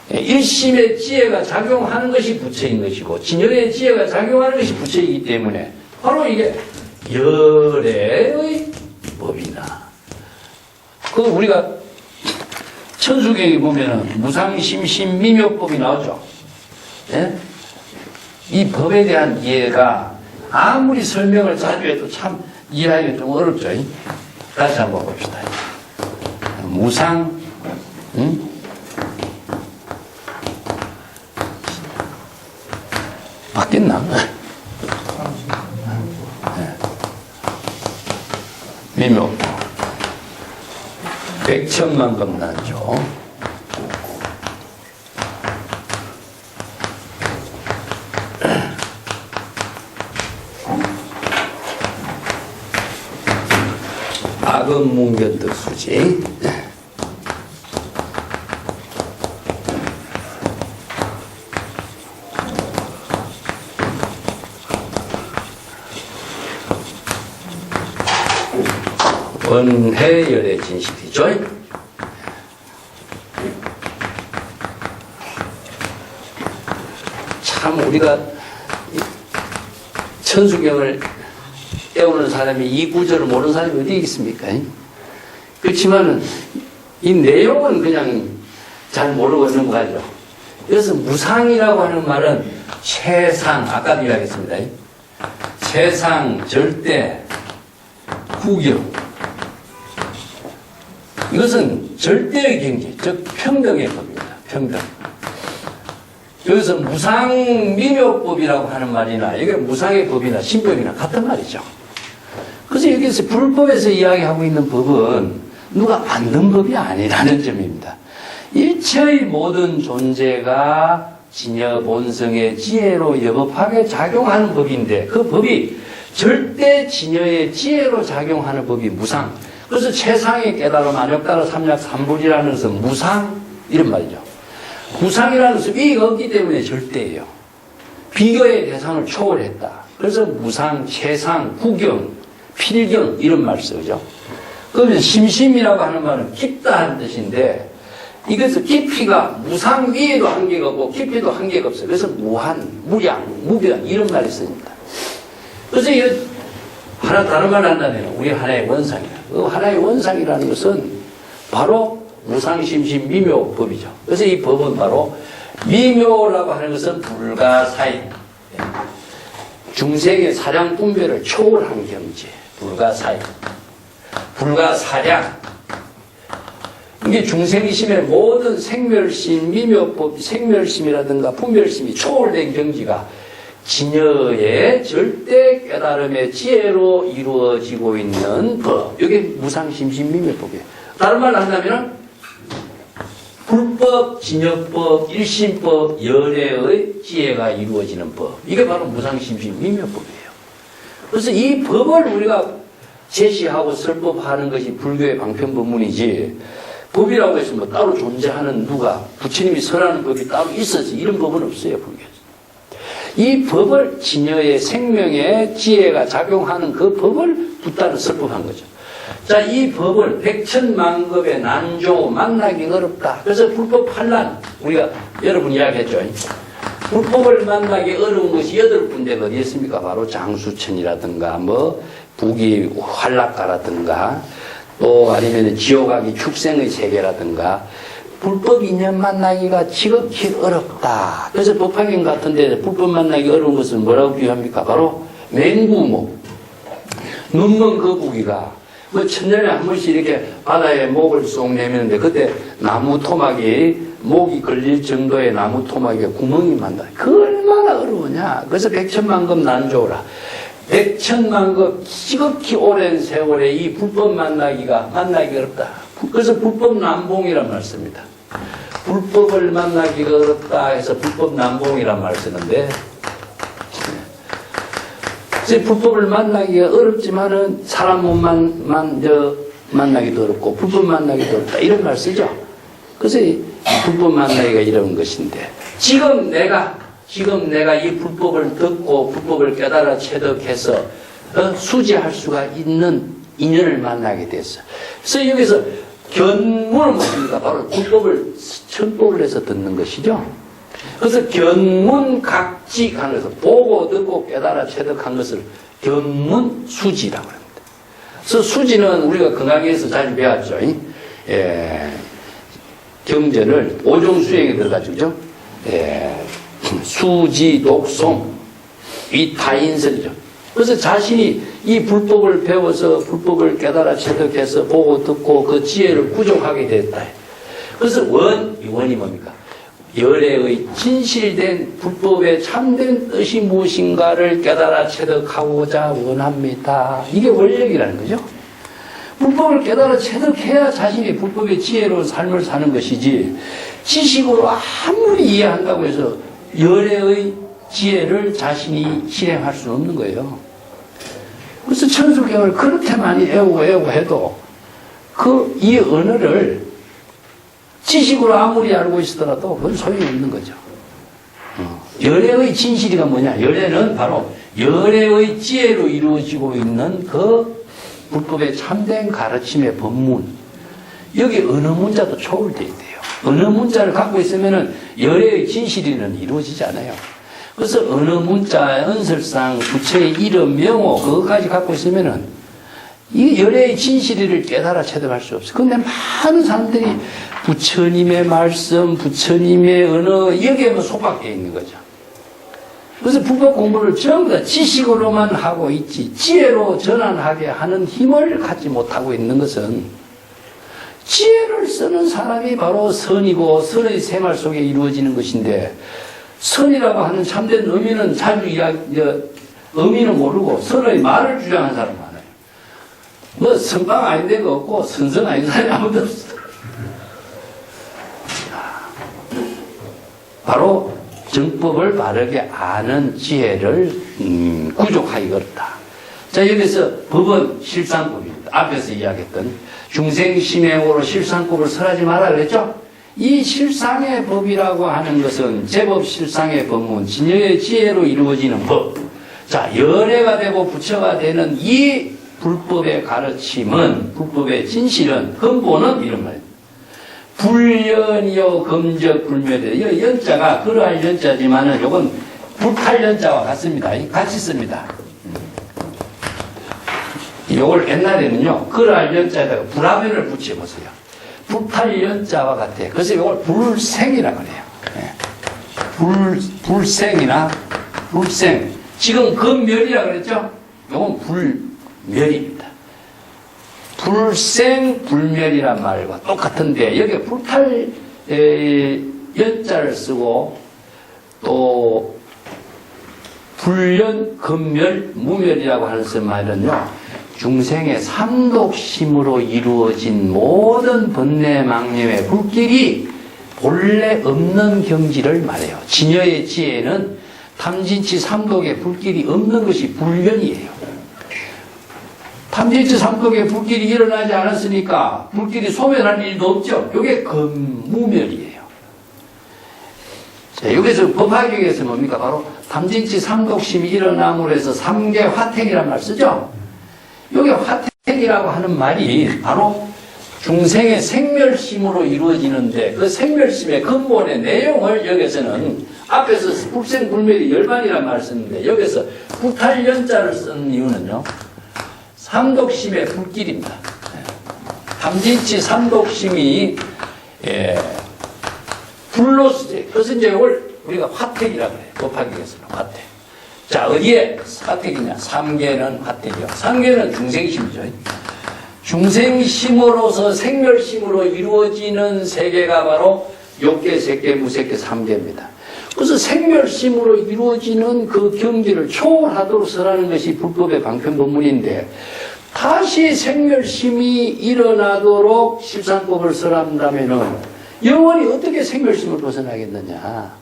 일심의 지혜가 작용하는 것이 부처인 것이고, 진여의 지혜가 작용하는 것이 부처이기 때문에 바로 이게 열애의 법이나, 우리가 천수경에 보면은 무상심심미묘법이 나오죠. 예? 이 법에 대한 이해가 아무리 설명을 자주 해도 참 이해하기가 좀 어렵죠. 다시 한번 봅시다. 무상, 바뀌었나? 네. 미묘법. 백천만 겁나죠. 악은 문견득수지. 원해열의 진실이죠. 참 우리가 천수경을 깨우는 사람이 이 구절을 모르는 사람이 어디 있습니까? 그렇지만은 이 내용은 그냥 잘 모르고 넘어가죠. 그래서 무상이라고 하는 말은 최상, 아까도 이야기했습니다. 최상, 절대, 후경. 이것은 절대의 경지, 즉 평등의 법입니다. 평등. 여기서 무상미묘법이라고 하는 말이나 이게 무상의 법이나 신법이나 같은 말이죠. 그래서 여기서 불법에서 이야기하고 있는 법은 누가 만든 법이 아니라는 점입니다. 일체의 모든 존재가 진여 본성의 지혜로 여법하게 작용하는 법인데, 그 법이 절대 진여의 지혜로 작용하는 법이 무상. 그래서 최상의 깨달음, 안욕다로 삼약 삼불이라는 것은 무상 이런 말이죠. 무상이라는 것은 위가 없기 때문에 절대예요. 비교의 대상을 초월했다. 그래서 무상, 최상, 구경, 필경 이런 말 쓰죠. 그러면 심심이라고 하는 말은 깊다 하는 뜻인데, 이것은 깊이가 무상 위에도 한계가 없고 깊이도 한계가 없어요. 그래서 무한, 무량, 무변 이런 말이 씁니다. 그래서 이 하나 다른 말 한다면 우리 하나의 원상이에요. 그 하나의 원상이라는 것은 바로 무상심심 미묘법이죠. 그래서 이 법은 바로 미묘라고 하는 것은 불가사의, 중생의 사량 분별을 초월한 경지, 불가사의, 불가사량. 이게 중생심의 모든 생멸심, 미묘법, 생멸심이라든가 분별심이 초월된 경지가 진여의 절대 깨달음의 지혜로 이루어지고 있는 법. 이게 무상심심미묘법이에요. 다른 말로 한다면 불법, 진여법, 일심법, 열애의 지혜가 이루어지는 법. 이게 바로 무상심심미묘법이에요. 그래서 이 법을 우리가 제시하고 설법하는 것이 불교의 방편법문이지, 법이라고 해서 뭐 따로 존재하는 누가 부처님이 설하는 법이 따로 있어서 이런 법은 없어요, 불교에서. 이 법을 진여의 생명의 지혜가 작용하는 그 법을 붓다는 설법한 거죠. 자, 이 법을 백천만급의 난조 만나기 어렵다. 그래서 불법 환란 우리가 여러분 이야기했죠. 불법을 만나기 어려운 것이 8군데가 어디 있습니까? 바로 장수천이라든가 뭐 부귀 환락가라든가 또 아니면 지옥하기 축생의 세계라든가 불법 인연 만나기가 지극히 어렵다. 그래서 법화경 같은데 불법 만나기 어려운 것은 뭐라고 비유합니까? 바로 맹구목. 눈먼 거북이가 뭐 천년에 한 번씩 이렇게 바다에 목을 쏙 내미는데 그때 나무 토막이 목이 걸릴 정도의 나무 토막에 구멍이 만다. 그 얼마나 어려우냐. 그래서 백천만급 난조라. 백천만급 지극히 오랜 세월에 이 불법 만나기 어렵다. 그래서 불법 난봉이란 말 씁니다. 불법을 만나기가 어렵다 해서 불법 난봉이란 말 쓰는데 불법을 만나기가 어렵지만은 사람 못 만나기도 어렵고 불법 만나기도 어렵다 이런 말 쓰죠. 그래서 불법 만나기가 이런 것인데 지금 내가 이 불법을 듣고 불법을 깨달아 체득해서 수지할 수가 있는 인연을 만나게 됐어. 그래서 여기서 견문은 뭡니까? 바로 불법을 천법을 해서 듣는 것이죠. 그래서 견문각지 하는 것을 보고 듣고 깨달아 체득한 것을 견문수지라고 합니다. 그래서 수지는 우리가 건강에서 잘 배웠죠. 경전을 오종수행에 들어가죠. 수지, 독송, 이 다인설이죠. 그래서 자신이 이 불법을 배워서 불법을 깨달아 체득해서 보고 듣고 그 지혜를 구족하게 됐다. 그래서 원이 뭡니까? 열애의 진실된 불법의 참된 뜻이 무엇인가를 깨달아 체득하고자 원합니다. 이게 원력이라는 거죠. 불법을 깨달아 체득해야 자신이 불법의 지혜로운 삶을 사는 것이지 지식으로 아무리 이해한다고 해서 열애의 지혜를 자신이 실행할 수는 없는 거예요. 그래서 천수경을 그렇게 많이 애우고 해도 이 언어를 지식으로 아무리 알고 있더라도 그건 소용이 없는 거죠. 열애의 진실이가 뭐냐? 열애는 바로 열애의 지혜로 이루어지고 있는 그 불법의 참된 가르침의 법문. 여기 언어 문자도 초월되어야 돼요. 언어 문자를 갖고 있으면은 열애의 진실이는 이루어지지 않아요. 그래서 언어 문자, 언설상, 부처의 이름, 명호 그것까지 갖고 있으면은 이 열애의 진실을 깨달아 체득할 수 없어요. 그런데 많은 사람들이 부처님의 말씀, 부처님의 언어 여기에만 속박되어 있는 거죠. 그래서 불법 공부를 전부 다 지식으로만 하고 있지 지혜로 전환하게 하는 힘을 갖지 못하고 있는 것은 지혜를 쓰는 사람이 바로 선이고 선의 생활 속에 이루어지는 것인데 선이라고 하는 참된 의미는 의미는 모르고 선의 말을 주장하는 사람 많아요. 뭐 선방 아닌 데가 없고 선선 아닌 사람이 아무도 없어. 바로 정법을 바르게 아는 지혜를 구족하기 어렵다. 자, 여기서 법은 실상법입니다. 앞에서 이야기했던 중생심행으로 실상법을 설하지 마라 그랬죠? 이 실상의 법이라고 하는 것은 제법 실상의 법문, 진여의 지혜로 이루어지는 법. 자, 열애가 되고 부처가 되는 이 불법의 가르침은, 불법의 진실은, 근본은 이런 말입니다. 불연이요 금적 불멸이요. 이 연자가 그러할 연자지만은 요건 불탈 연자와 같습니다. 같이 씁니다. 요걸 옛날에는요 그러할 연자에다가 불화면을 붙여보세요. 불탈 연자와 같아. 그래서 요걸 불생이라고 그래요. 불생이나 불생. 지금 금멸이라고 그랬죠? 요건 불멸입니다. 불생, 불멸이란 말과 똑같은데 여기에 불탈 연자를 쓰고 또 불연, 금멸, 무멸이라고 하는 말은요 중생의 삼독심으로 이루어진 모든 번뇌망념의 불길이 본래 없는 경지를 말해요. 진여의 지혜는 탐진치 삼독의 불길이 없는 것이 불연이에요. 탐진치 삼독의 불길이 일어나지 않았으니까 불길이 소멸할 일도 없죠. 이게 금무멸이에요. 자, 여기서 법화경에서 뭡니까? 바로 탐진치 삼독심이 일어남으로 해서 삼계 화택이란 말 쓰죠? 여기 화택이라고 하는 말이 바로 중생의 생멸심으로 이루어지는데 그 생멸심의 근본의 내용을 여기서는 앞에서 불생불멸이 열반이란 말을 썼는데 여기서 불탈 연자를 쓴 이유는요. 삼독심의 불길입니다. 탐진치 삼독심이 불로스 그래서 이제 이걸 우리가 화택이라고 해요. 법화경에서는 화택. 자, 어디에 화택이냐? 삼계는 화택이요. 삼계는 중생심이죠. 중생심으로서 생멸심으로 이루어지는 세계가 바로 욕계, 색계, 무색계, 삼계입니다. 그래서 생멸심으로 이루어지는 그 경지를 초월하도록 설하는 것이 불법의 방편법문인데 다시 생멸심이 일어나도록 십상법을 설한다면은 영원히 어떻게 생멸심을 벗어나겠느냐.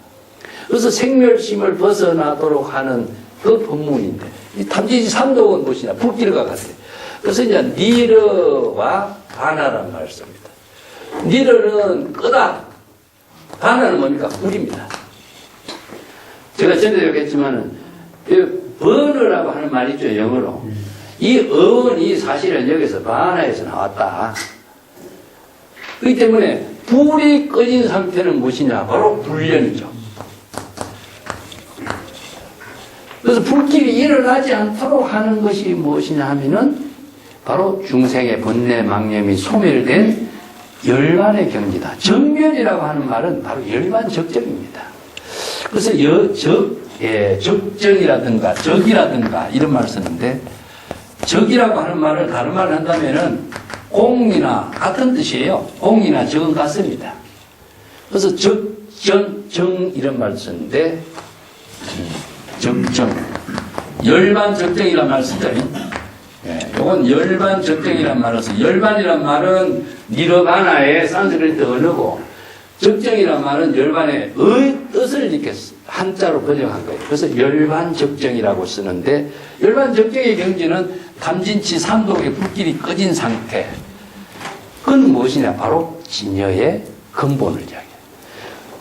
그래서 생멸심을 벗어나도록 하는 그 법문인데 이 탐진치 삼독은 무엇이냐? 불길과 같아요. 그래서 이제 니르와 바나란 말을 씁니다. 니르는 끄다, 바나는 뭡니까? 불입니다. 제가 전에도 얘기했지만은 버너라고 하는 말 있죠, 영어로. 이 어원이 사실은 여기서 바나에서 나왔다. 그렇기 때문에 불이 꺼진 상태는 무엇이냐? 바로 불련이죠. 그래서 불길이 일어나지 않도록 하는 것이 무엇이냐 하면은 바로 중생의 번뇌 망념이 소멸된 열반의 경지다. 정멸이라고 하는 말은 바로 열반 적정입니다. 그래서 적정이라든가 적이라든가 이런 말을 쓰는데 적이라고 하는 말을 다른 말을 한다면은 공이나 같은 뜻이에요. 공이나 적은 같습니다. 그래서 적정 이런 말을 쓰는데 적정 열반 적정이란 말을 쓰죠. 이건 열반 적정이란 말을 써요. 열반이란 말은 니르바나의 산스크리트 언어고 적정이란 말은 열반의 뜻을 이렇게 한자로 번역한 거예요. 그래서 열반 적정이라고 쓰는데 열반 적정의 경지는 탐진치 삼독의 불길이 꺼진 상태. 그건 무엇이냐? 바로 진여의 근본을 이야기해요.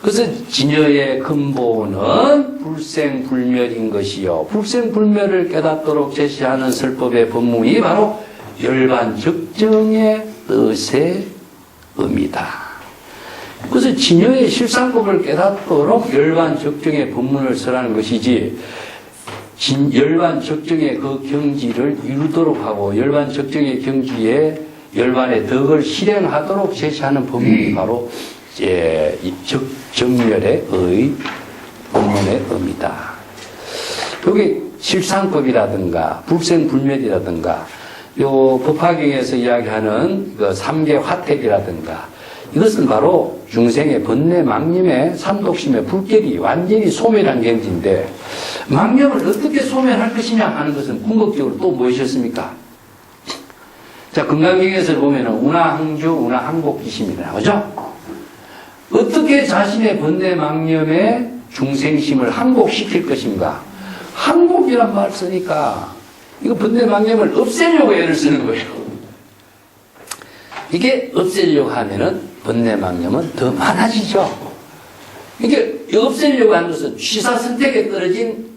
그래서 진여의 근본은 불생불멸인 것이요. 불생불멸을 깨닫도록 제시하는 설법의 법문이 바로 열반 적정의 뜻의 의미다. 그래서 진여의 실상법을 깨닫도록 열반 적정의 법문을 설하는 것이지 열반 적정의 그 경지를 이루도록 하고 열반 적정의 경지에 열반의 덕을 실행하도록 제시하는 법문이 바로 정멸의 법문의 의미다. 여기 실상법이라든가 불생불멸이라든가 요 법화경에서 이야기하는 그 삼계 화택이라든가 이것은 바로 중생의 번뇌 망념의 삼독심의 불길이 완전히 소멸한 경지인데 망념을 어떻게 소멸할 것이냐 하는 것은 궁극적으로 또 무엇이었습니까? 자, 금강경에서 보면은 운하항주, 운하항복기심이라 나오죠? 어떻게 자신의 번뇌 망념의 중생심을 항복시킬 것인가? 항복이란 말 쓰니까 이거 번뇌 망념을 없애려고 애를 쓰는 거예요. 이게 없애려고 하면은 번뇌 망념은 더 많아지죠. 이게 없애려고 하는 것은 취사 선택에 떨어진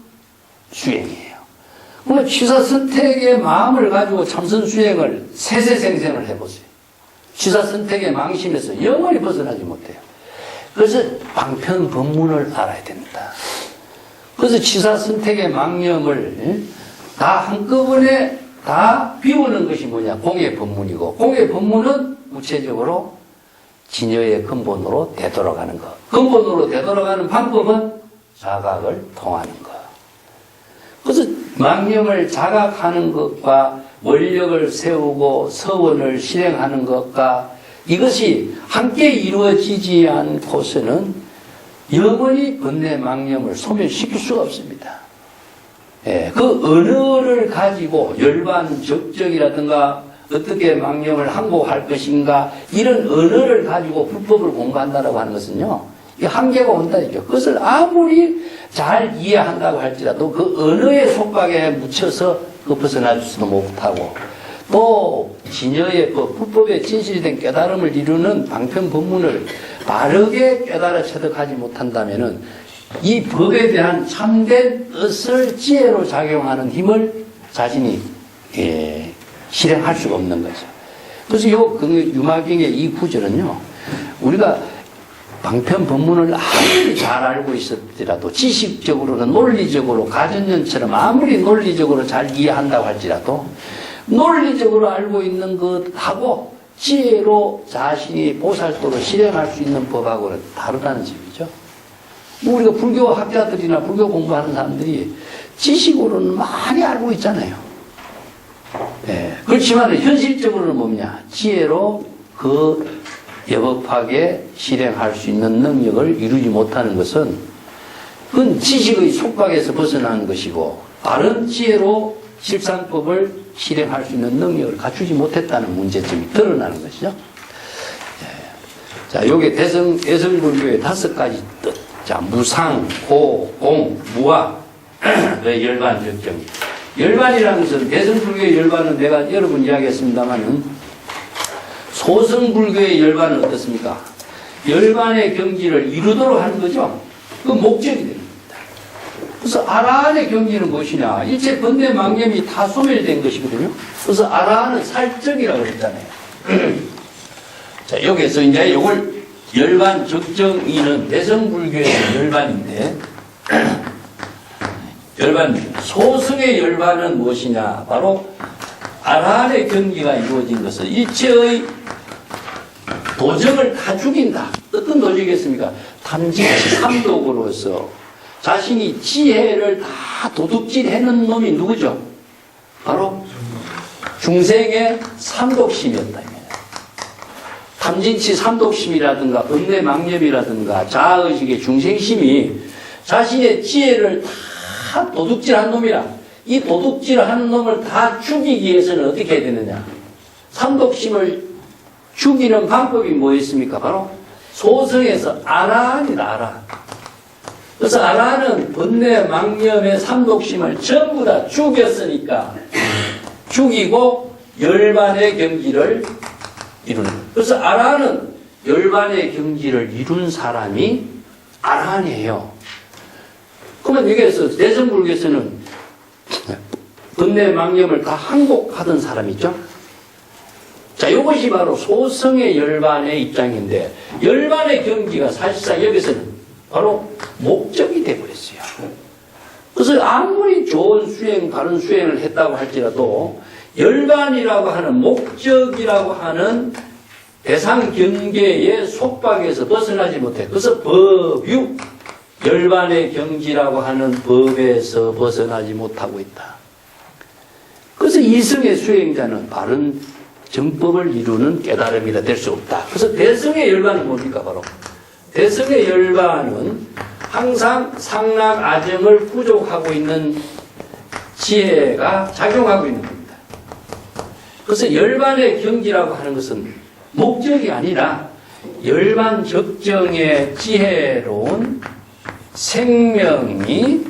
수행이에요. 그러면 취사 선택의 마음을 가지고 참선 수행을 세세생생을 해보세요. 취사 선택의 망심에서 영원히 벗어나지 못해요. 그래서 방편 법문을 알아야 됩니다. 그래서 취사 선택의 망념을 다 한꺼번에 다 비우는 것이 뭐냐? 공의 법문이고, 공의 법문은 구체적으로 진여의 근본으로 되돌아가는 것. 근본으로 되돌아가는 방법은 자각을 통하는 것. 그래서 망념을 자각하는 것과 원력을 세우고 서원을 실행하는 것과 이것이 함께 이루어지지 않고서는 영원히 번뇌 망념을 소멸시킬 수가 없습니다. 그 언어를 가지고 열반 적정이라든가 어떻게 망념을 항복할 것인가 이런 언어를 가지고 불법을 공부한다고 하는 것은요. 이 한계가 온다니까. 그것을 아무리 잘 이해한다고 할지라도 그 언어의 속박에 묻혀서 그 벗어날 수도 못하고 또 진여의 불법의 진실이 된 깨달음을 이루는 방편 법문을 바르게 깨달아 체득하지 못한다면은 이 법에 대한 참된 뜻을 지혜로 작용하는 힘을 자신이 실행할 수가 없는 거죠. 그래서 유마경의 이 구절은요, 우리가 방편 법문을 아무리 잘 알고 있었더라도 지식적으로는 논리적으로 가전연처럼 아무리 논리적으로 잘 이해한다고 할지라도 논리적으로 알고 있는 것하고 지혜로 자신이 보살도로 실행할 수 있는 법하고는 다르다는 점이죠. 뭐 우리가 불교 학자들이나 불교 공부하는 사람들이 지식으로는 많이 알고 있잖아요. 네. 그렇지만 현실적으로는 뭐냐? 지혜로 그 여법하게 실행할 수 있는 능력을 이루지 못하는 것은 그건 지식의 속박에서 벗어난 것이고 바른 지혜로 실상법을 실행할 수 있는 능력을 갖추지 못했다는 문제점이 드러나는 것이죠. 자, 요게 대성불교의 5가지 뜻. 자, 무상, 고, 공, 무아, 열반, 적정. 열반이라는 것은 대성불교의 열반은 내가 여러분 이야기했습니다만은 소승불교의 열반은 어떻습니까? 열반의 경지를 이루도록 하는 거죠. 그 목적이 됩니다. 그래서 아라한의 경지는 무엇이냐? 일체 번뇌 망념이 다 소멸된 것이거든요. 그래서 아라한은 살적이라고 그랬잖아요. 자, 여기서 이제 이걸 열반 적정이는 대성불교의 열반인데, 열반, 소승의 열반은 무엇이냐? 바로 아라한의 경지가 이루어진 것은 일체의 도정을 다 죽인다. 어떤 도정이겠습니까? 탐진치 삼독으로서 자신이 지혜를 다 도둑질해놓은 놈이 누구죠? 바로 중생의 삼독심이었다. 탐진치 삼독심이라든가 번뇌 망념이라든가 자아의식의 중생심이 자신의 지혜를 다 도둑질한 놈이라. 이 도둑질하는 놈을 다 죽이기 위해서는 어떻게 해야 되느냐? 삼독심을 죽이는 방법이 뭐였습니까? 바로 소승에서 아라한이다. 아라한. 그래서 아라한은 번뇌 망념의 삼독심을 전부 다 죽였으니까 죽이고 열반의 경지를 이루는. 그래서 아라한은 열반의 경지를 이룬 사람이 아라한이에요. 그러면 여기에서 대성불교에서는 번뇌 망념을 다 항복하던 사람이죠. 자, 이것이 바로 소승의 열반의 입장인데, 열반의 경지가 사실상 여기서는 바로 목적이 되어버렸어요. 그래서 아무리 좋은 수행, 바른 수행을 했다고 할지라도 열반이라고 하는 목적이라고 하는 대상 경계의 속박에서 벗어나지 못해. 그래서 법유, 열반의 경지라고 하는 법에서 벗어나지 못하고 있다. 그래서 이승의 수행자는 바른 정법을 이루는 깨달음이라 될 수 없다. 그래서 대승의 열반은 뭡니까? 바로 대승의 열반은 항상 상락 아정을 부족하고 있는 지혜가 작용하고 있는 겁니다. 그래서 열반의 경지라고 하는 것은 목적이 아니라 열반 적정의 지혜로운 생명이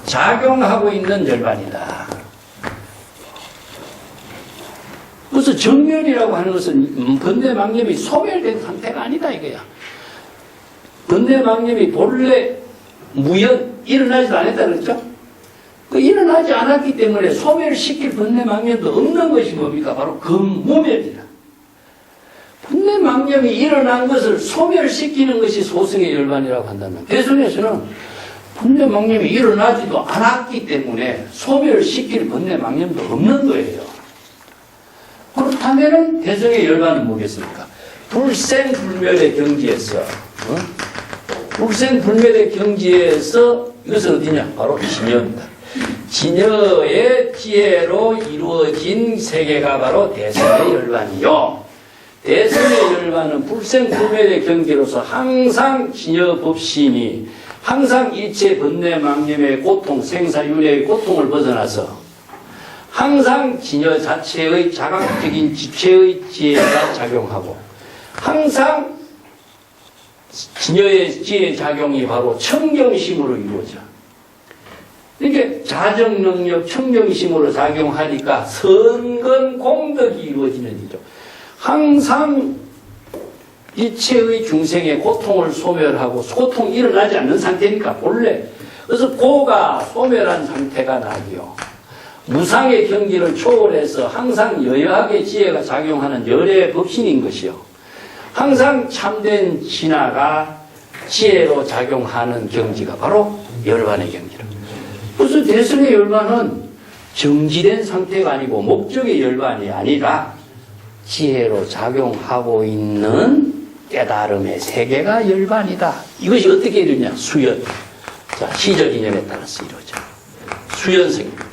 작용하고 있는 열반이다. 그래서 정멸이라고 하는 것은 번뇌 망념이 소멸된 상태가 아니다 이거야. 번뇌 망념이 본래 무연 일어나지도 않았다 그랬죠? 그 일어나지 않았기 때문에 소멸시킬 번뇌 망념도 없는 것이 뭡니까? 바로 금무멸이다. 번뇌 망념이 일어난 것을 소멸시키는 것이 소승의 열반이라고 한다면 대승에서는 번뇌 망념이 일어나지도 않았기 때문에 소멸시킬 번뇌 망념도 없는 거예요. 그렇다면 대승의 열반은 뭐겠습니까? 불생불멸의 경지에서 불생불멸의 경지에서 이것은 어디냐? 바로 진여입니다. 진여의 지혜로 이루어진 세계가 바로 대승의 열반이요. 대승의 열반은 불생불멸의 경지로서 항상 진여법심이 항상 일체 번뇌 망념의 고통, 생사윤회의 고통을 벗어나서 항상 진여 자체의 자각적인 지체의 지혜가 작용하고 항상 진여의 지혜 작용이 바로 청경심으로 이루어져. 이렇게 자정능력 청경심으로 작용하니까 선근 공덕이 이루어지는 일이죠. 항상 일체의 중생의 고통을 소멸하고 고통이 일어나지 않는 상태니까 본래. 그래서 고가 소멸한 상태가 낙이요. 무상의 경지를 초월해서 항상 여여하게 지혜가 작용하는 열의 법신인 것이요. 항상 참된 진화가 지혜로 작용하는 경지가 바로 열반의 경지라. 그래서 대승의 열반은 정지된 상태가 아니고 목적의 열반이 아니라 지혜로 작용하고 있는 깨달음의 세계가 열반이다. 이것이 어떻게 이루냐? 수연. 자, 시적 인연에 따라서 이루어져. 수연성입니다.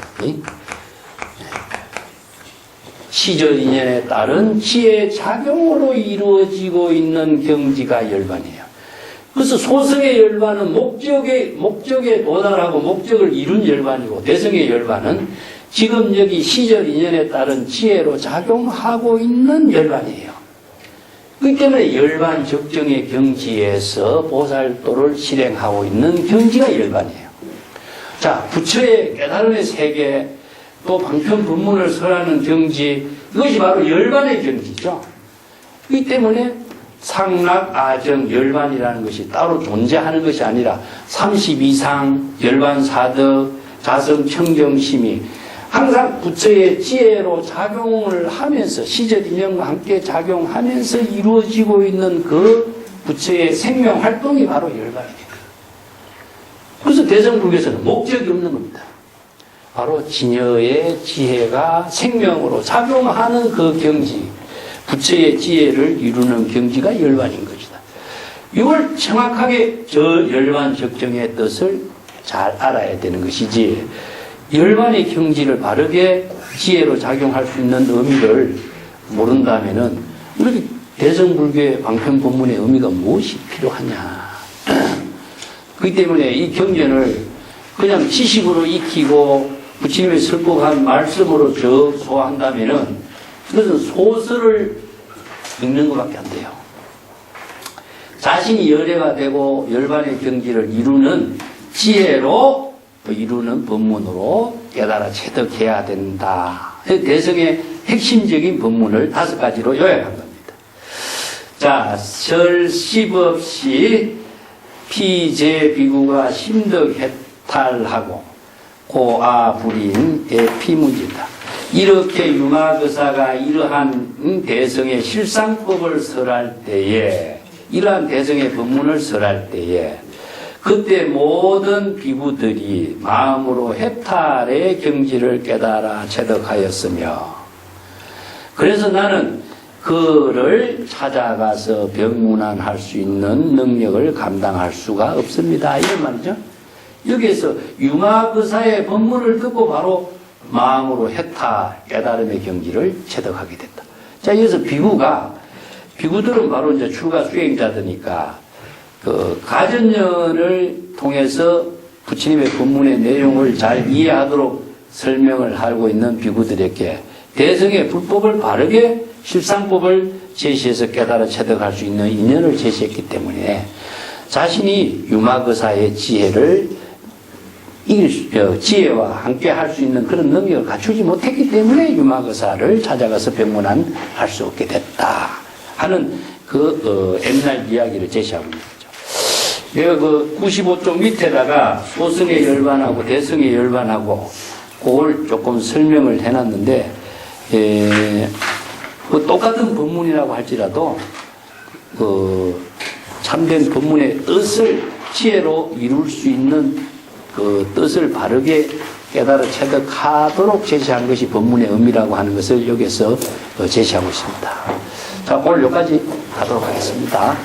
시적 인연에 따른 지혜 작용으로 이루어지고 있는 경지가 열반이에요. 그래서 소성의 열반은 목적에 도달하고 목적을 이룬 열반이고, 대성의 열반은 지금 여기 시적 인연에 따른 지혜로 작용하고 있는 열반이에요. 그렇기 때문에 열반 적정의 경지에서 보살도를 실행하고 있는 경지가 열반이에요. 자, 부처의 깨달음의 세계, 또 방편 법문을 설하는 경지, 이것이 바로 열반의 경지죠. 그렇기 때문에 상락, 아정, 열반이라는 것이 따로 존재하는 것이 아니라 32상, 열반 사덕, 자성, 청정심이 항상 부처의 지혜로 작용을 하면서 시적 인연과 함께 작용하면서 이루어지고 있는 그 부처의 생명 활동이 바로 열반입니다. 그래서 대성불교에서는 목적이 없는 겁니다. 바로 진여의 지혜가 생명으로 작용하는 그 경지, 부처의 지혜를 이루는 경지가 열반인 것이다. 이걸 정확하게 저 열반 적정의 뜻을 잘 알아야 되는 것이지, 열반의 경지를 바르게 지혜로 작용할 수 있는 의미를 모른다면은 우리 대성불교의 방편 법문의 의미가 무엇이 필요하냐. 그렇기 때문에 이 경전을 그냥 지식으로 익히고 부처님의 설법한 말씀으로 적소한다면은 그것은 소설을 읽는 것밖에 안 돼요. 자신이 열애가 되고 열반의 경지를 이루는 지혜로 이루는 법문으로 깨달아 체득해야 된다. 대성의 핵심적인 법문을 5가지로 요약한 겁니다. 자, 설십없이 피제비구가 심득해탈하고 고아불인의 피문지다. 이렇게 융화거사가 이러한 대성의 실상법을 설할 때에, 이러한 대성의 법문을 설할 때에 그때 모든 비구들이 마음으로 해탈의 경지를 깨달아 체득하였으며, 그래서 나는 그를 찾아가서 병문안할 수 있는 능력을 감당할 수가 없습니다. 이런 말이죠. 여기에서 융화거사의 법문을 듣고 바로 마음으로 해탈, 깨달음의 경지를 체득하게 됐다. 자, 여기서 비구들은 바로 이제 출가 수행자들이니까 그 가전연을 통해서 부처님의 법문의 내용을 잘 이해하도록 설명을 하고 있는 비구들에게 대성의 불법을 바르게 실상법을 제시해서 깨달아 체득할 수 있는 인연을 제시했기 때문에 자신이 유마거사의 지혜를 지혜와 함께 할 수 있는 그런 능력을 갖추지 못했기 때문에 유마거사를 찾아가서 병문안 할 수 없게 됐다 하는 그 옛날 이야기를 제시하고 있는 거죠. 내가 그 95쪽 밑에다가 소승의 열반하고 대승의 열반하고 그걸 조금 설명을 해놨는데, 그 똑같은 법문이라고 할지라도 그 참된 법문의 뜻을 지혜로 이룰 수 있는 그 뜻을 바르게 깨달아 체득하도록 제시한 것이 법문의 의미라고 하는 것을 여기서 제시하고 있습니다. 자, 오늘 여기까지 가도록 하겠습니다.